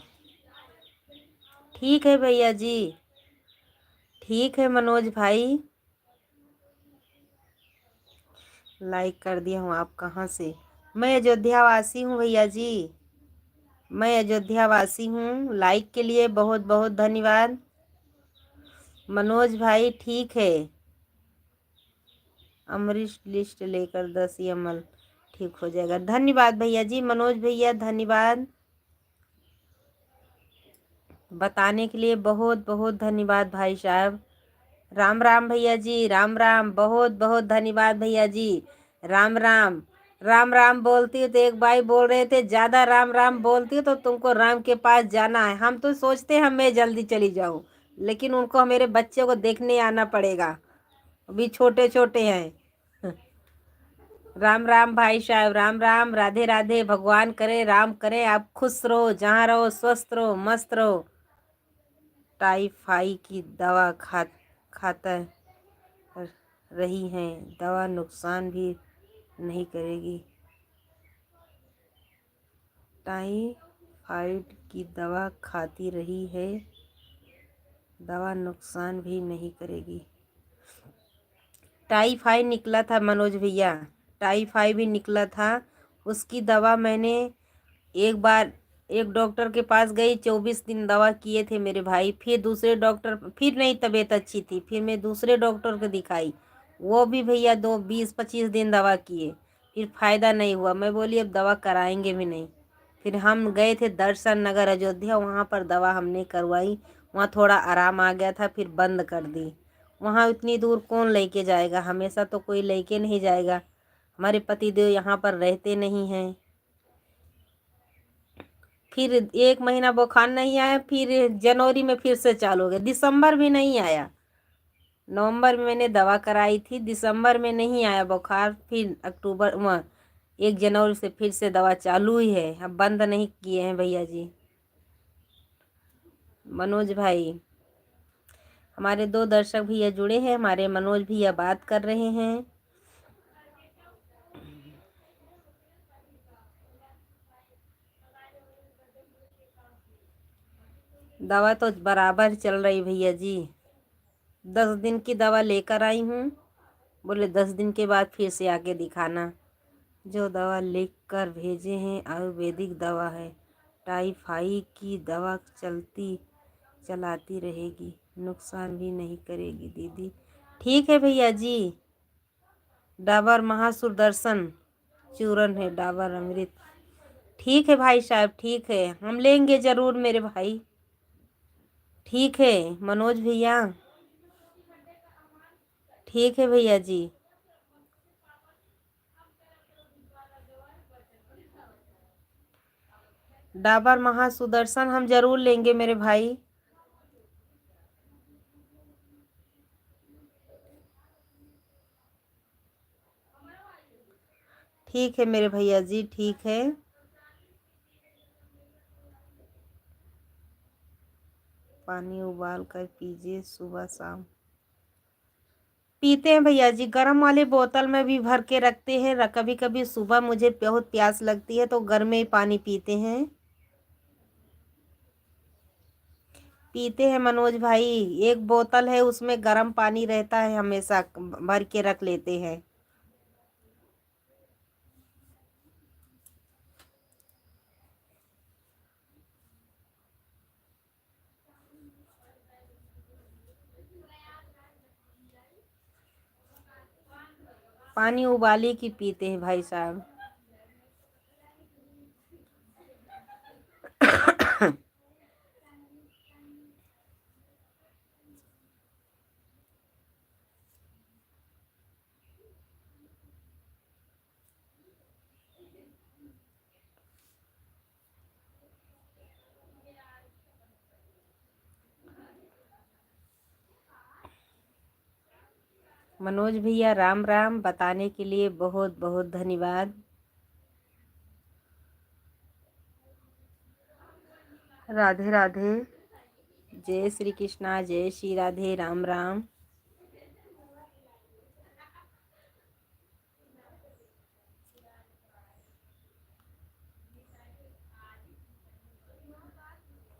ठीक है भैया जी, ठीक है मनोज भाई। लाइक कर दिया हूँ, आप कहाँ से? मैं अयोध्या वासी हूँ भैया जी, मैं अयोध्या वासी हूँ। लाइक के लिए बहुत बहुत धन्यवाद मनोज भाई। ठीक है, अमरीश लिस्ट लेकर 10 ml ठीक हो जाएगा। धन्यवाद भैया जी, मनोज भैया धन्यवाद बताने के लिए, बहुत बहुत धन्यवाद भाई साहब। राम राम भैया जी, राम राम, बहुत बहुत धन्यवाद भैया जी। राम राम, राम राम बोलती हो तो एक भाई बोल रहे थे ज़्यादा राम राम बोलती हो तो तुमको राम के पास जाना है। हम तो सोचते हैं मैं जल्दी चली जाऊं, लेकिन उनको मेरे बच्चे को देखने आना पड़ेगा, अभी छोटे छोटे हैं। राम राम भाई साहब, राम राम, राधे राधे। भगवान करे राम करे आप खुश रहो, जहाँ रहो स्वस्थ रहो मस्त रहो। टाइफाइड की दवा खाता रही हैं, दवा नुकसान भी नहीं करेगी। टाइफाइड की दवा खाती रही है, दवा नुकसान भी नहीं करेगी। टाइफाइड निकला था मनोज भैया, टाइफाइड भी निकला था, उसकी दवा मैंने एक बार एक डॉक्टर के पास गई, 24 दिन दवा किए थे मेरे भाई, फिर दूसरे डॉक्टर, फिर नहीं तबीयत अच्छी थी, फिर मैं दूसरे डॉक्टर को दिखाई, वो भी भैया 20-25 दिन दवा किए, फिर फ़ायदा नहीं हुआ। मैं बोली अब दवा कराएंगे भी नहीं। फिर हम गए थे दर्शन नगर अयोध्या, वहाँ पर दवा हमने करवाई। वहाँ थोड़ा आराम आ गया था, फिर बंद कर दी। वहाँ इतनी दूर कौन लेके जाएगा, हमेशा तो कोई लेके नहीं जाएगा। हमारे पतिदेव यहाँ पर रहते नहीं हैं। फिर 1 महीना बुखार नहीं आया, फिर जनवरी में फिर से चालू हो गया। दिसंबर में नहीं आया, नवंबर में मैंने दवा कराई थी, दिसंबर में नहीं आया बुखार। फिर अक्टूबर 1 जनवरी से फिर से दवा चालू ही है, अब बंद नहीं किए हैं भैया जी। मनोज भाई, हमारे 2 दर्शक भैया जुड़े हैं, हमारे मनोज भैया बात कर रहे हैं। दवा तो बराबर चल रही भैया जी, 10 दिन की दवा लेकर आई हूँ। बोले 10 दिन के बाद फिर से आके दिखाना। जो दवा लिख कर भेजे हैं आयुर्वेदिक दवा है। टाइफाइड की दवा चलाती रहेगी, नुकसान भी नहीं करेगी दीदी। ठीक है भैया जी। डाबर महासुदर्शन चूरन है, डाबर अमृत। ठीक है भाई साहब, ठीक है, हम लेंगे ज़रूर मेरे भाई। ठीक है मनोज भैया, ठीक है भैया जी। डाबर महासुदर्शन हम ज़रूर लेंगे मेरे भाई। ठीक है मेरे भैया जी, ठीक है। पानी उबाल कर पीजिए सुबह शाम। पीते हैं भैया जी, गर्म वाली बोतल में भी भर के रखते हैं। कभी कभी सुबह मुझे बहुत प्यास लगती है तो गर्म में ही पानी पीते हैं मनोज भाई। एक बोतल है, उसमें गर्म पानी रहता है, हमेशा भर के रख लेते हैं। पानी उबाले की पीते हैं भाई साहब। मनोज भैया राम राम, बताने के लिए बहुत बहुत धन्यवाद। राधे राधे, जय श्री कृष्णा, जय श्री राधे, राम राम।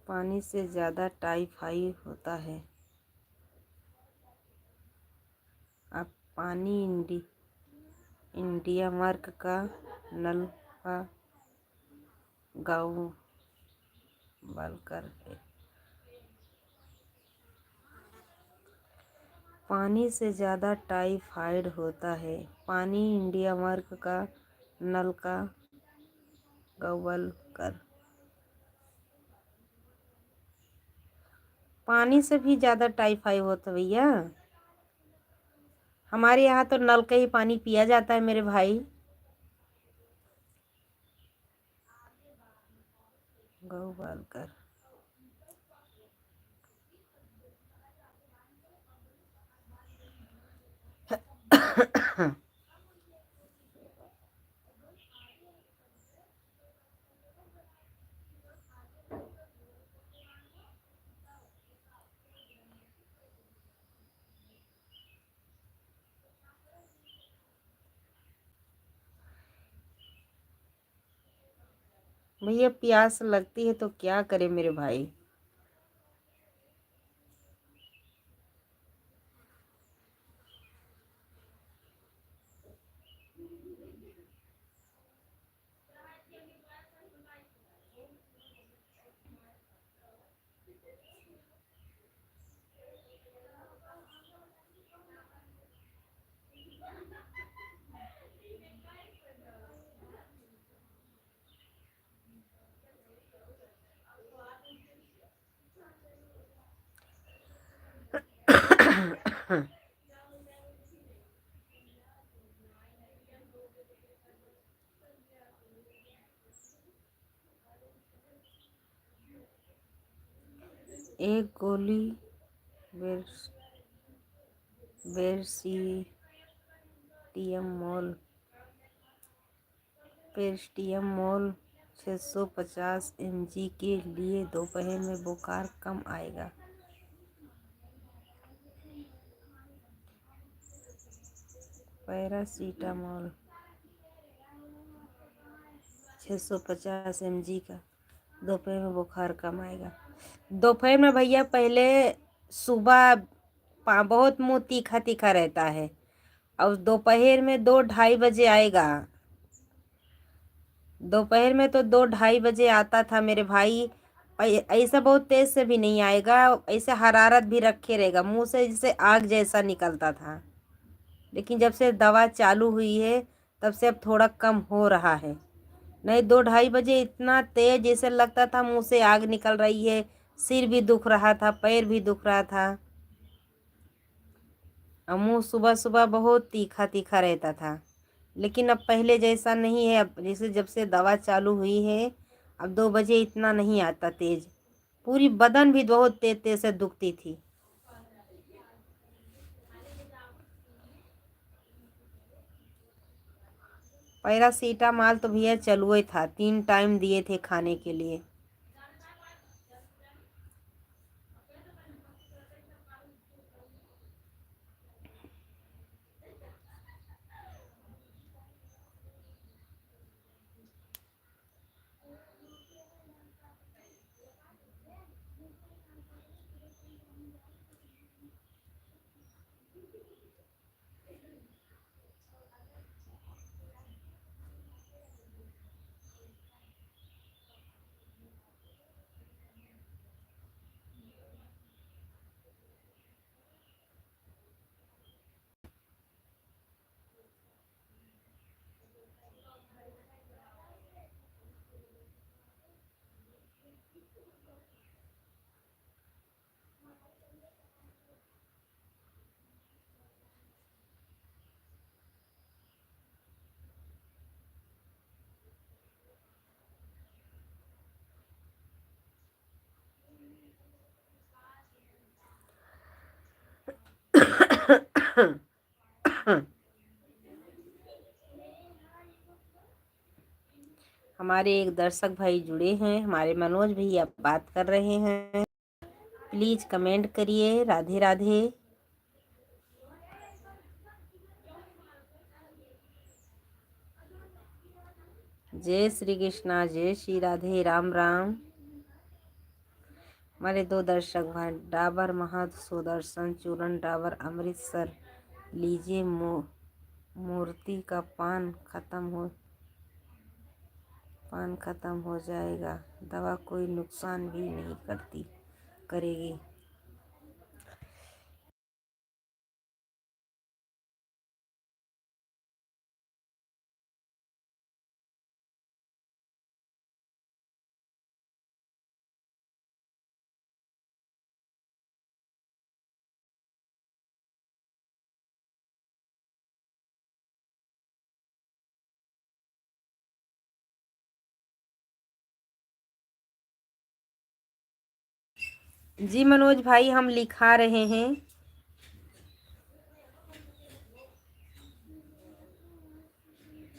पानी से ज़्यादा टाइफाइड होता है। अब पानी इंडिया मार्क का नल का गाँव बलकर है। पानी से ज़्यादा टाइफाइड होता है। पानी इंडिया मार्क का नल का गौवल कर। पानी से भी ज़्यादा टाइफाइड होता है भैया। हमारे यहाँ तो नल का ही पानी पिया जाता है मेरे भाई। गौवल कर। भैया प्यास लगती है तो क्या करे मेरे भाई। एक गोली बेर पेरस्टियम मोल 650 mg के लिए दोपहर में बुखार कम आएगा। पैरासीटामोल 650 mg का दोपहर में बुखार कम आएगा। दोपहर में भैया पहले सुबह बहुत मुंह तीखा तीखा रहता है और दोपहर में 2-2:30 बजे आएगा। दोपहर में तो 2-2:30 बजे आता था मेरे भाई। ऐसा बहुत तेज से भी नहीं आएगा, ऐसे हरारत भी रखे रहेगा, मुंह से जैसे आग जैसा निकलता था। लेकिन जब से दवा चालू हुई है तब से अब थोड़ा कम हो रहा है। नहीं 2-2:30 बजे इतना तेज जैसे लगता था मुंह से आग निकल रही है, सिर भी दुख रहा था, पैर भी दुख रहा था और मुंह सुबह सुबह बहुत तीखा तीखा रहता था। लेकिन अब पहले जैसा नहीं है। अब जैसे जब से दवा चालू हुई है अब 2 बजे इतना नहीं आता तेज। पूरी बदन भी बहुत तेज तेज से दुखती थी। पैरासीटामॉल तो भैया चलुए था, 3 टाइम दिए थे खाने के लिए। हमारे एक दर्शक भाई जुड़े हैं, हमारे मनोज भैया बात कर रहे हैं। प्लीज कमेंट करिए। राधे राधे। जय श्री कृष्णा, जय श्री राधे, राम राम। हमारे 2 दर्शक भाई, डाबर महासुदर्शन चूर्ण, डाबर अमृतसर लीजिए, मूर्ति का पान खत्म हो जाएगा। दवा कोई नुकसान भी नहीं करेगी। जी मनोज भाई हम लिखा रहे हैं।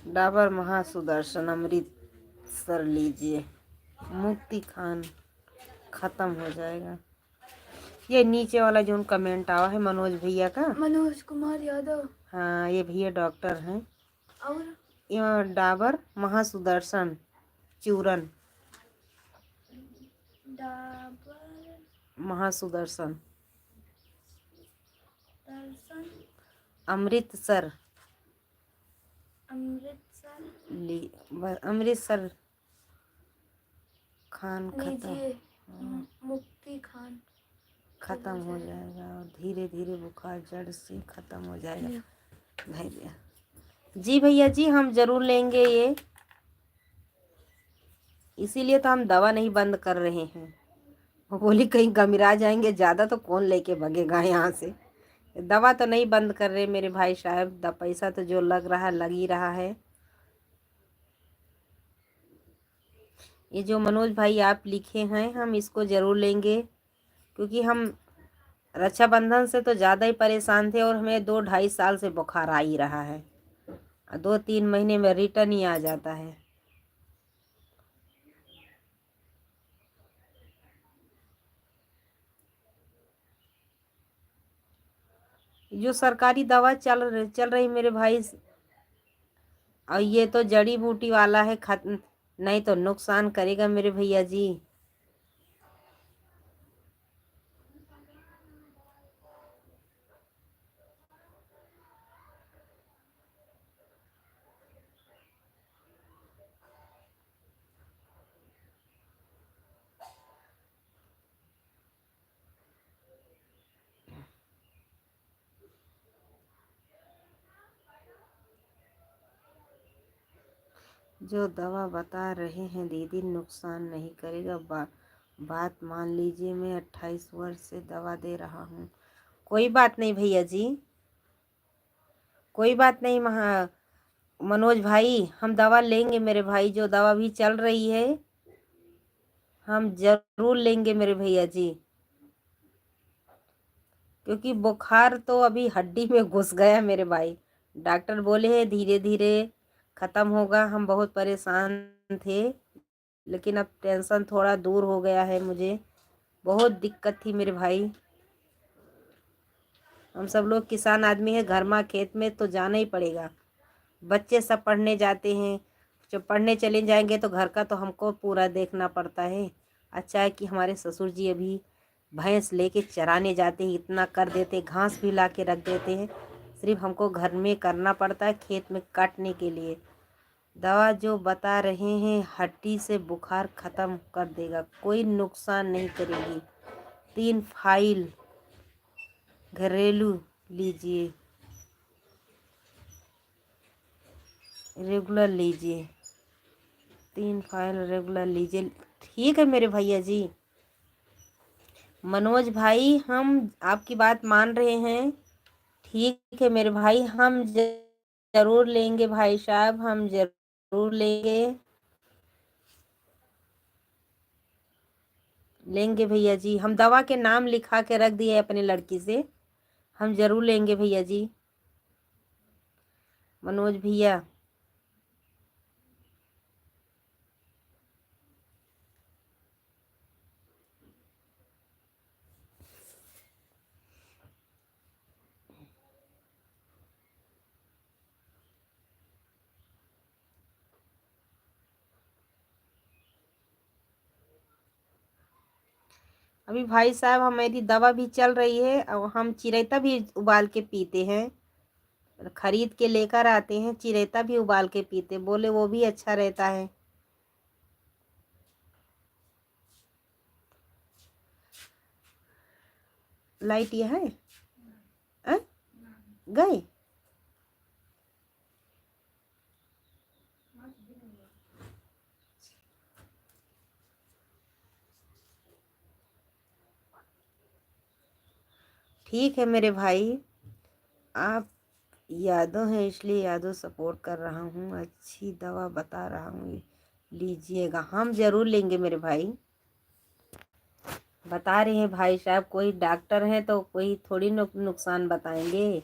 डाबर महासुदर्शन अमृतसर लीजिए, मुक्ति खान खत्म हो जाएगा। ये नीचे वाला जो कमेंट आवा है मनोज भैया का, मनोज कुमार यादव। हाँ ये भैया डॉक्टर हैं। और ये डाबर महासुदर्शन चूर्ण, डाबर महासुदर्शन दर्शन अमृतसर अमृतसर खान लीजिए, मुक्ति खान खत्म हो जाएगा और धीरे धीरे बुखार जड़ से खत्म हो जाएगा। भैया जी, भैया जी हम जरूर लेंगे ये, इसीलिए तो हम दवा नहीं बंद कर रहे हैं। वो बोली कहीं गमिरा जाएंगे ज़्यादा तो कौन लेके भगेगा यहाँ से, दवा तो नहीं बंद कर रहे मेरे भाई साहब, पैसा तो जो लग रहा लग ही रहा है। ये जो मनोज भाई आप लिखे हैं हम इसको ज़रूर लेंगे, क्योंकि हम रक्षाबंधन से तो ज़्यादा ही परेशान थे और हमें 2 ढाई साल से बुखार आ ही रहा है। 2-3 महीने में रिटर्न ही आ जाता है। जो सरकारी दवा चल रही मेरे भाई, और ये तो जड़ी बूटी वाला है, नहीं तो नुकसान करेगा मेरे भैया जी। जो दवा बता रहे हैं दीदी नुकसान नहीं करेगा, बात मान लीजिए। मैं 28 वर्ष से दवा दे रहा हूँ। कोई बात नहीं भैया जी, कोई बात नहीं मनोज भाई, हम दवा लेंगे मेरे भाई। जो दवा भी चल रही है हम जरूर लेंगे मेरे भैया जी, क्योंकि बुखार तो अभी हड्डी में घुस गया मेरे भाई। डॉक्टर बोले हैं धीरे धीरे ख़त्म होगा। हम बहुत परेशान थे, लेकिन अब टेंशन थोड़ा दूर हो गया है। मुझे बहुत दिक्कत थी मेरे भाई। हम सब लोग किसान आदमी है, घर में खेत में तो जाना ही पड़ेगा। बच्चे सब पढ़ने जाते हैं, जब पढ़ने चले जाएंगे तो घर का तो हमको पूरा देखना पड़ता है। अच्छा है कि हमारे ससुर जी अभी भैंस लेके चराने जाते हैं, इतना कर देते, घास भी ला के रख देते हैं। सिर्फ हमको घर में करना पड़ता है, खेत में काटने के लिए। दवा जो बता रहे हैं हड्डी से बुखार ख़त्म कर देगा, कोई नुकसान नहीं करेगी। 3 फाइल घरेलू लीजिए, रेगुलर लीजिए। 3 फाइल रेगुलर लीजिए। ठीक है मेरे भैया जी। मनोज भाई हम आपकी बात मान रहे हैं। ठीक है मेरे भाई, हम जरूर लेंगे भाई साहब, हम जरूर लेंगे। लेंगे भैया जी, हम दवा के नाम लिखा के रख दिए अपने लड़की से। हम जरूर लेंगे भैया जी। मनोज भैया, अभी भाई साहब हमारी दवा भी चल रही है और हम चिरैता भी उबाल के पीते हैं। खरीद के लेकर आते हैं, चिरैता भी उबाल के पीते, बोले वो भी अच्छा रहता है। लाइट यह है आ? गए ठीक है मेरे भाई, आप यादों हैं इसलिए यादों सपोर्ट कर रहा हूँ। अच्छी दवा बता रहा हूँ, लीजिएगा। हम जरूर लेंगे मेरे भाई। बता रहे हैं भाई साहब, कोई डॉक्टर हैं तो कोई थोड़ी नुकसान बताएंगे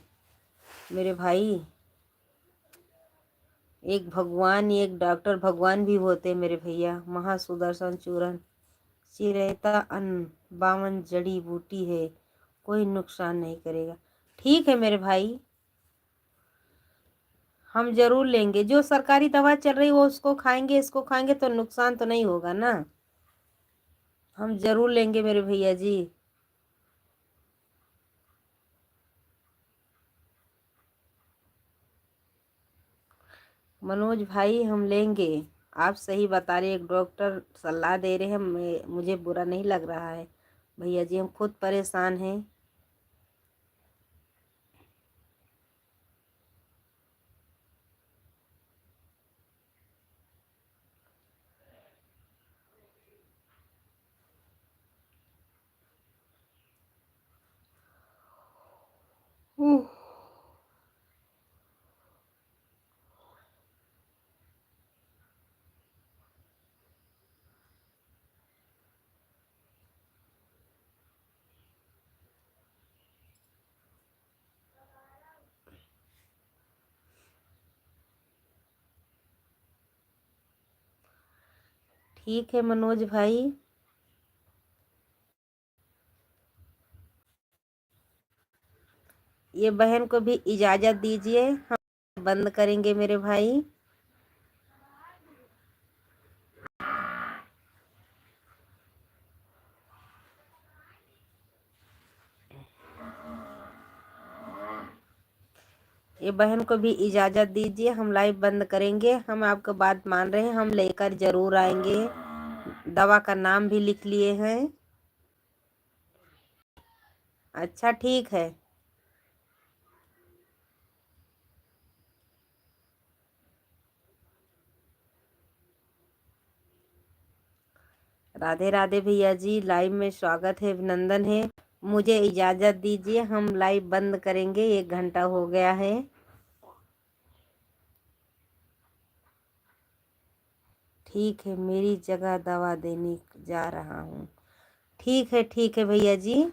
मेरे भाई। एक भगवान, एक डॉक्टर भगवान भी होते हैं मेरे भैया। महासुदर्शन चूरन, चिरैता अन्न, 52 जड़ी बूटी है, कोई नुकसान नहीं करेगा। ठीक है मेरे भाई, हम जरूर लेंगे। जो सरकारी दवा चल रही वो उसको खाएंगे, इसको खाएंगे तो नुकसान तो नहीं होगा ना। हम जरूर लेंगे मेरे भैया जी। मनोज भाई हम लेंगे। आप सही बता रहे, एक डॉक्टर सलाह दे रहे हैं, मुझे बुरा नहीं लग रहा है भैया जी। हम खुद परेशान हैं। ठीक है मनोज भाई। ये बहन को भी इजाज़त दीजिए, हम बंद करेंगे मेरे भाई। ये बहन को भी इजाज़त दीजिए, हम लाइव बंद करेंगे। हम आपको बात मान रहे हैं, हम लेकर ज़रूर आएंगे। दवा का नाम भी लिख लिए हैं। अच्छा ठीक है। राधे राधे भैया जी, लाइव में स्वागत है, अभिनंदन है। मुझे इजाज़त दीजिए, हम लाइव बंद करेंगे, 1 घंटा हो गया है। ठीक है, मेरी जगह दवा देने जा रहा हूँ। ठीक है भैया जी,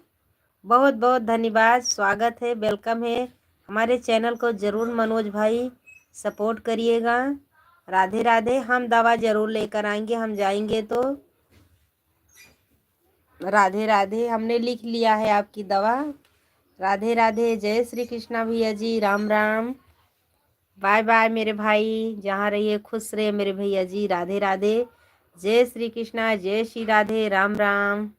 बहुत बहुत धन्यवाद, स्वागत है, वेलकम है। हमारे चैनल को ज़रूर मनोज भाई सपोर्ट करिएगा। राधे राधे। हम दवा ज़रूर लेकर आएंगे, हम जाएंगे तो। राधे राधे, हमने लिख लिया है आपकी दवा। राधे राधे, जय श्री कृष्णा भैया जी, राम राम। बाय बाय मेरे भाई, जहाँ रहिए खुश रहिए मेरे भैया जी। राधे राधे, जय श्री कृष्णा, जय श्री राधे, राम राम।